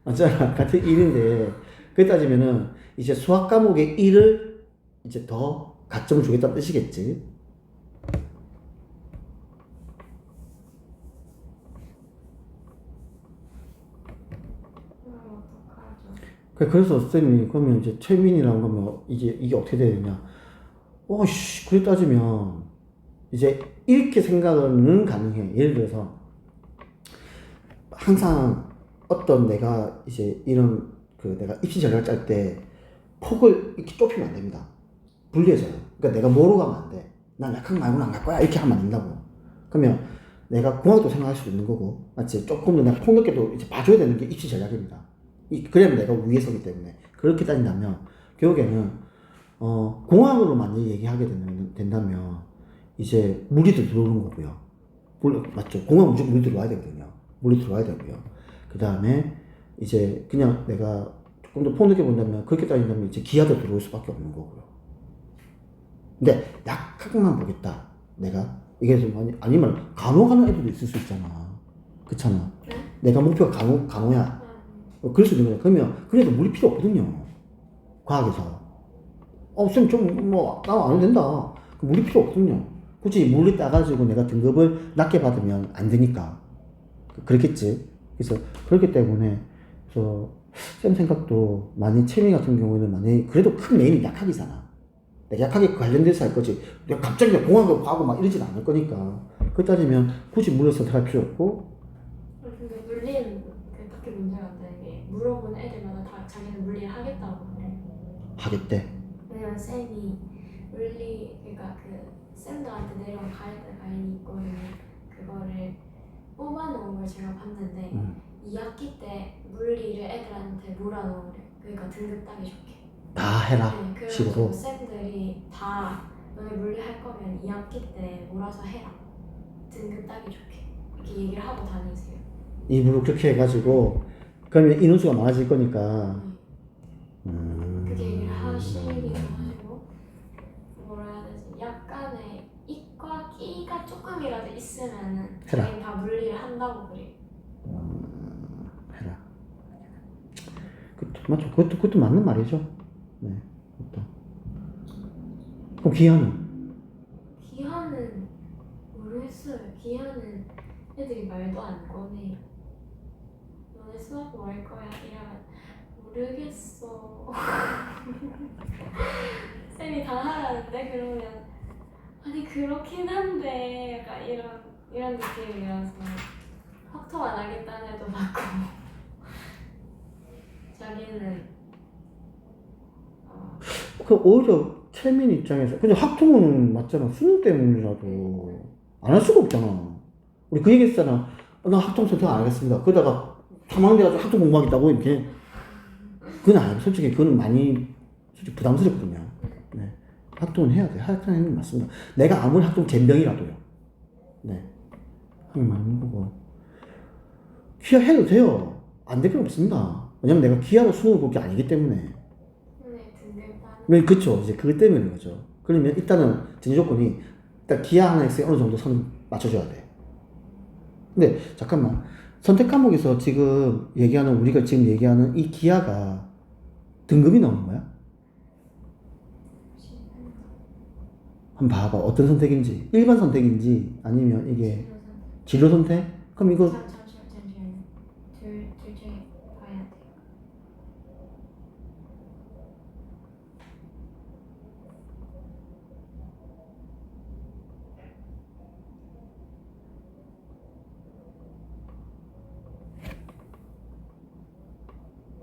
맞잖아. 같은 1인데 그래 따지면은 이제 수학 과목의 1을 이제 더 가점을 주겠다는 뜻이겠지. 그래서 쌤이 그러면 이제 최민이라는 거면 이게 어떻게 돼야 되냐? 그래 따지면 이제 이렇게 생각은 가능해. 예를 들어서 항상 어떤 내가 이제 이런 내가 입시 전략 짤 때 폭을 이렇게 좁히면 안 됩니다. 불리해져요. 그러니까 내가 뭐로 가면 안 돼. 난 약학 말고는 안 갈 거야. 이렇게 하면 안 된다고. 그러면 내가 공학도 생각할 수 있는 거고, 맞지? 조금 더 내가 폭넓게도 이제 봐줘야 되는 게 입시 전략입니다. 그러면 내가 위에 서기 때문에. 그렇게 따진다면, 결국에는, 공학으로만 얘기하게 된다면, 이제 물리도 들어오는 거고요. 맞죠? 공학 무조건 물리 들어와야 되거든요. 물리 들어와야 되고요. 그 다음에, 이제 그냥 내가 조금 더 폭넓게 본다면, 그렇게 따진다면 이제 기하도 들어올 수밖에 없는 거고요. 근데 약학만 보겠다. 내가. 이게 좀 아니면 간호가는 애들도 있을 수 있잖아. 그렇잖아. 네? 내가 목표가 간호야. 그럴 수 있는 거야. 그러면 그래도 물리 필요 없거든요. 과학에서. 쌤 좀 뭐 나 안 해도 된다. 물리 필요 없거든요. 굳이 물리 따가지고 내가 등급을 낮게 받으면 안 되니까. 그렇겠지. 그래서 그렇기 때문에 그래서 쌤 생각도 많이 채미 같은 경우에는 많이 그래도 큰 메인이 약학이잖아. 내가 약하게 관련돼서 할 거지. 내가 갑자기 공학을 가고 막 이러진 않을 거니까. 그렇게 따지면 굳이 물리 선택할 필요 없고. 근데 물리는 그 딱히 문제가 안 되는 게 물어보는 애들마다 다 자기는 물리를 하겠다고 그래. 하겠대. 왜냐면 쌤이 물리 그러니까 그 쌤들한테 내려온 가이드라인이 있거든요. 그거를 뽑아놓은 걸 제가 봤는데 2학기 때 물리를 애들한테 몰아넣으래. 그러니까 등급 따기 좋게. 다 해라. 네, 그래서 식으로. 쌤들이 다 너네 물리 할 거면 2학기 때 몰아서 해라. 등급 따기 좋게. 그렇게 얘기를 하고 다니세요. 입으로 그렇게 해가지고 그러면 인원수가 많아질 거니까. 그렇게 얘기를 하시기도 하시고 뭐라 해야 되지? 약간의 이과 끼가 조금이라도 있으면은 해라. 자기는 다 물리를 한다고 그래. 해라. 맞죠. 그것도 맞는 말이죠. 네. 그것도. 그럼 기한은? 기한은 모르겠어요. 기한은 애들이 말도 안 꺼내요. 너네 수학 뭐 할 거야? 이러면 모르겠어. 쌤이 다 하라는데 그러면 아니 그렇긴 한데 약간 이런 느낌이라서 확통 안 하겠다는 애도 많고 자기는 그 오히려 채민 입장에서 근데 학통은 맞잖아. 수능 때문이라도 안 할 수가 없잖아. 우리 그 얘기 했잖아. 나 학통 선택 안 하겠습니다. 그러다가 3학년 돼가지고 학통 공부하겠다고 이렇게. 그건 아니에요. 솔직히 그거는 많이 솔직히 부담스럽거든요. 네. 학통은 해야 돼. 학통은 맞습니다. 내가 아무리 학통 젬병이라도요. 네. 하긴 맞는 거고. 기아 해도 돼요. 안 될 필요 없습니다. 왜냐면 내가 기아로 수능을 볼 게 아니기 때문에. 네 등급 따는 네, 그쵸. 이제 그것 때문인 거죠. 그러면 일단은 전제 조건이 일단 기하 하나에 어느 정도 선 맞춰줘야 돼. 근데 잠깐만. 선택 과목에서 지금 얘기하는 우리가 지금 얘기하는 이 기하가 등급이 나오는 거야? 한번 봐봐. 어떤 선택인지. 일반 선택인지 아니면 이게 진로 선택? 그럼 이거 잠시만요. 둘 중에 봐야 돼요.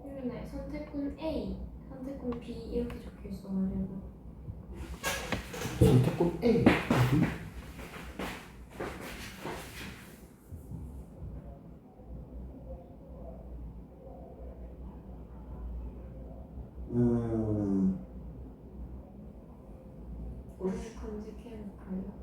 근데 선택군 A, 선택군 B 이렇게 적혀 있어가지고 선택권 A. 오늘 검색해볼까요?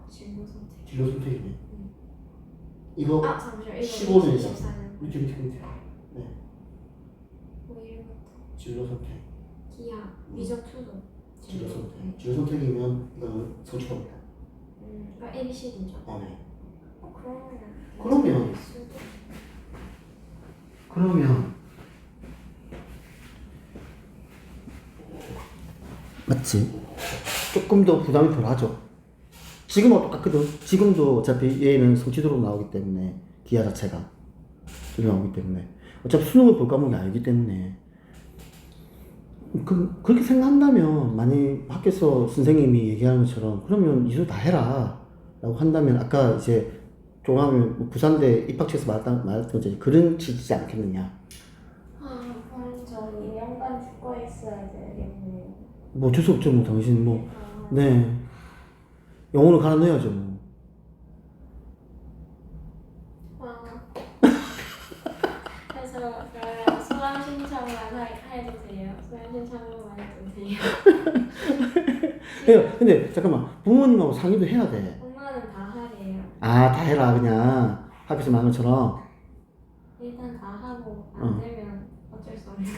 진로 선택. 진로 선택이네. 이거 아 잠시만 이거 15년 24년 밑에. 네. 뭐 이름부터 진로 선택. 기하 미적 투도 진로 선택. 진로 선택이면 이거는 서초입니다. 그러니까 ABCD죠. 네. 그러면 그러면 맞지? 조금 더 부담이 덜하죠. 지금하고 똑같거든. 지금도 어차피 얘는 성취도로 나오기 때문에 기하 자체가 적용하기 때문에 어차피 수능을 볼 과목이 아니기 때문에 그렇게 생각한다면 만약 학교에서 선생님이 얘기하는 것처럼 그러면 이수 다 해라 라고 한다면 아까 이제 종합하면 뭐 부산대 입학처에서 말했던 것처럼 그런 취지지 않겠느냐. 그럼 저 2년간 죽고 있어야 되겠네요. 뭐 어쩔 수 없죠. 뭐 당신 뭐 네 영어로 갈아 넣어야죠 뭐. 그래서 그러면 수강 신청만 해도 돼요? 수강 신청만 해도 돼요? 근데 잠깐만 부모님하고 상의도 해야 돼. 엄마는 다 하래요. 아 다 해라 그냥 학교에서 말한 것처럼. 일단 다 하고 안 되면 어쩔 수 없는 거.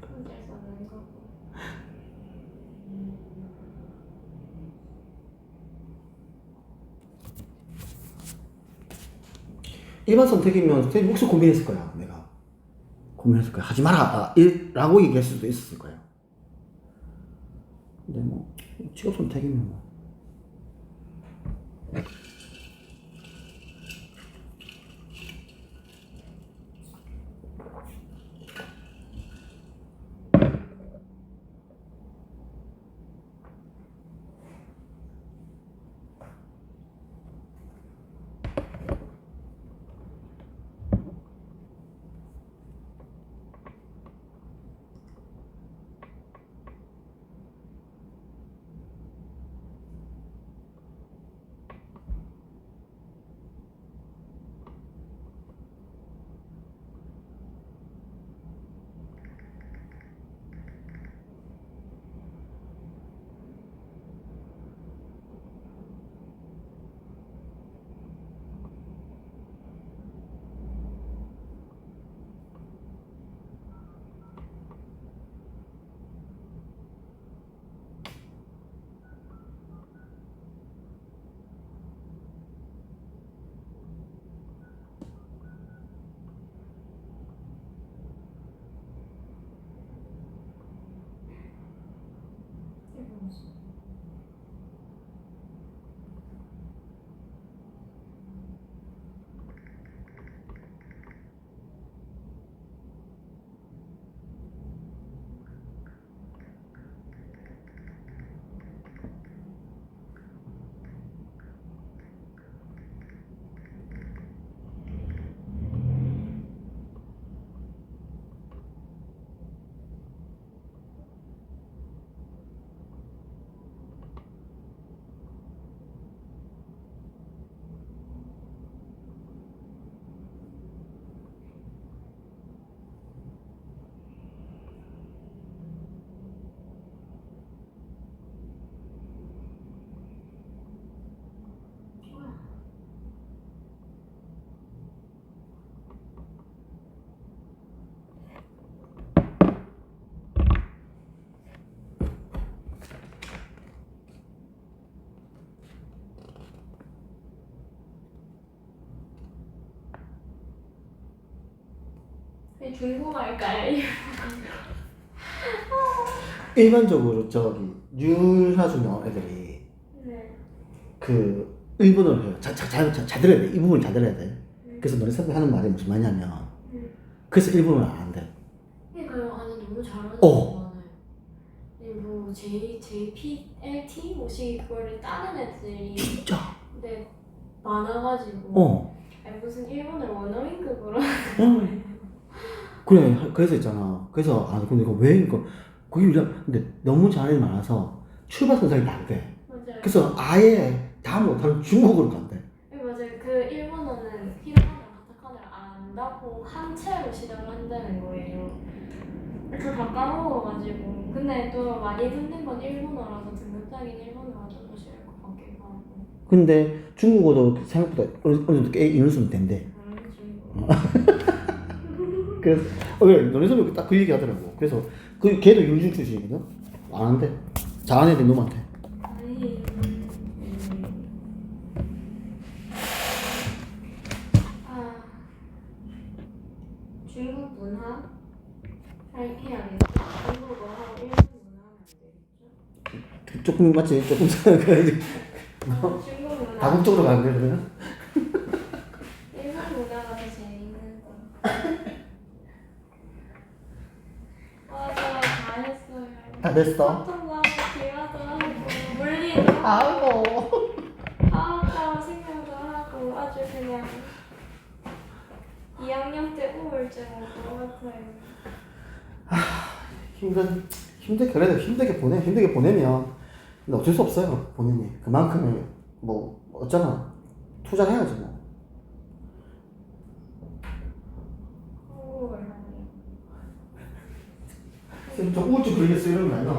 어쩔 수 없는 거고. 일반 선택이면 선생님 혹시 고민했을 거야. 내가 고민했을 거야. 하지 마라 라고 얘기할 수도 있었을 거야. 근데 뭐 직업 선택이면 뭐. 중국어일까요? 일반적으로 저기 유사중 나온 애들이 네. 그 일본어를 해요. 잘 들어야 돼. 이 부분 잘 들어야 돼. 그래서 너네 선배 하는 말이 무슨 말이냐면 그래서 일본어를 안 한대. 그러니까요. 아니 너무 잘하는 어. 많아요. 뭐 JPLT 뭐시 그거를 따는 애들이 진짜. 네 많아가지고. 아니, 무슨 일본을 원어민급으로 하는 거예요. 그래. 그래서 있잖아. 그래서 근데 이거 왜 이거 거기 근데 너무 잘하는 많아서 출발 선상이 다르대. 맞아요. 그래서 아예 다 못하는 중국어로 간대. 네, 맞아요. 그 일본어는 히라가나 가타카나를 안다고 한 채로 시작을 한다는 거예요. 저 다 까먹어가지고. 근데 또 많이 듣는 건 일본어라서 등급적인 일본어가 좀 더 쉬울 것 같기도 하고. 근데 중국어도 생각보다 어느 정도 꽤 이루면 된대. 그래서 그래 너네 선배 딱 그 얘기 하더라고. 그래서 걔도 윤중 출신이거든. 안 한대. 잘하는 애들 너무 많대. 아니, 중국 문화 해야겠다. 중국어하고 일본 문화 하면 안 되겠죠? 조금 맞지? 조금 생각해야지. 중국 문화. 다국적으로 가는데 그러면? 다 됐어. 카톡도 기마도 하고 물리도 아이고. 화학과로 생각도 하고 아주 그냥 2학년 때 우울증 올 것 같아요. 그래도 힘들게 보내면 근데 어쩔 수 없어요. 본인이 그만큼을 뭐 어쩌나 투자를 해야지 뭐. 우울하네요. 좀 우울증 걸리겠어 이런 거 아니야?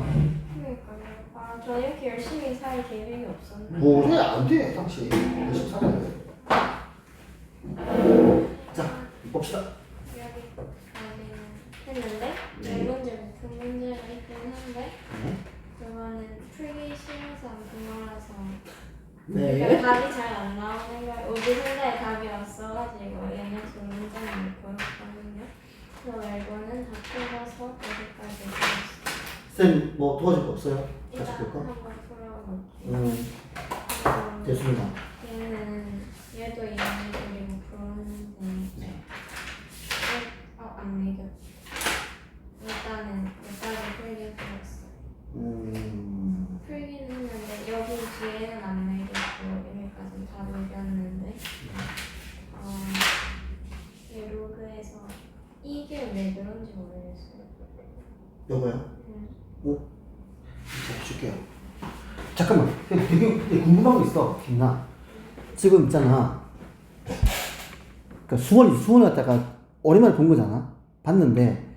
그러니까요. 아, 저 이렇게 열심히 살 계획이 없었는데. 뭐래 안돼 당신 열심히 살아야 돼. 자 봅시다. 여기까지는 했는데 네 문제 큰 문제가 있긴 한데 그거는 풀기 싫어서 안 푼 거라서 네. 답이 잘 안 나오는 거예요. 우리 생각에 답이 없어가지고 얘네들 문제는 보였거든요. 그 말고는 다 풀어서 여기까지 풀었어요. 쌤 뭐 도와줄 거 없어요? 같이 일단 볼까? 한번 풀어볼게요. 그리고 됐습니다. 얘도 얘는 그리고 풀었는데 네. 안 매겨. 일단은 여기까지 풀기 풀었어요. 풀기는 했는데 여기 뒤에는 안 매겼고 여기까지 다 매겼는데 이 로그에서 이게 왜 그런지 모르겠어요. 요거요? 제가 줄게요. 잠깐만. 되게 궁금한 거 있어. 김나. 지금 있잖아. 그러니까 수원을 갖다가 오랜만에 본 거잖아. 봤는데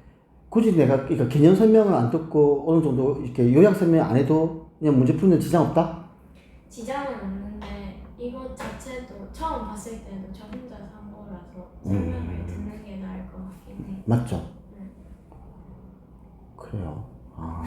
굳이 내가 그러니까 개념 설명을 안 듣고 어느 정도 이렇게 요약 설명 안 해도 그냥 문제 푸는 데 지장 없다? 지장은 없는데 이것 자체도 처음 봤을 때도 저 혼자 산 거라서 설명을 듣는 게 나을 것 같긴 해. 맞죠? 응. 그래요. 아.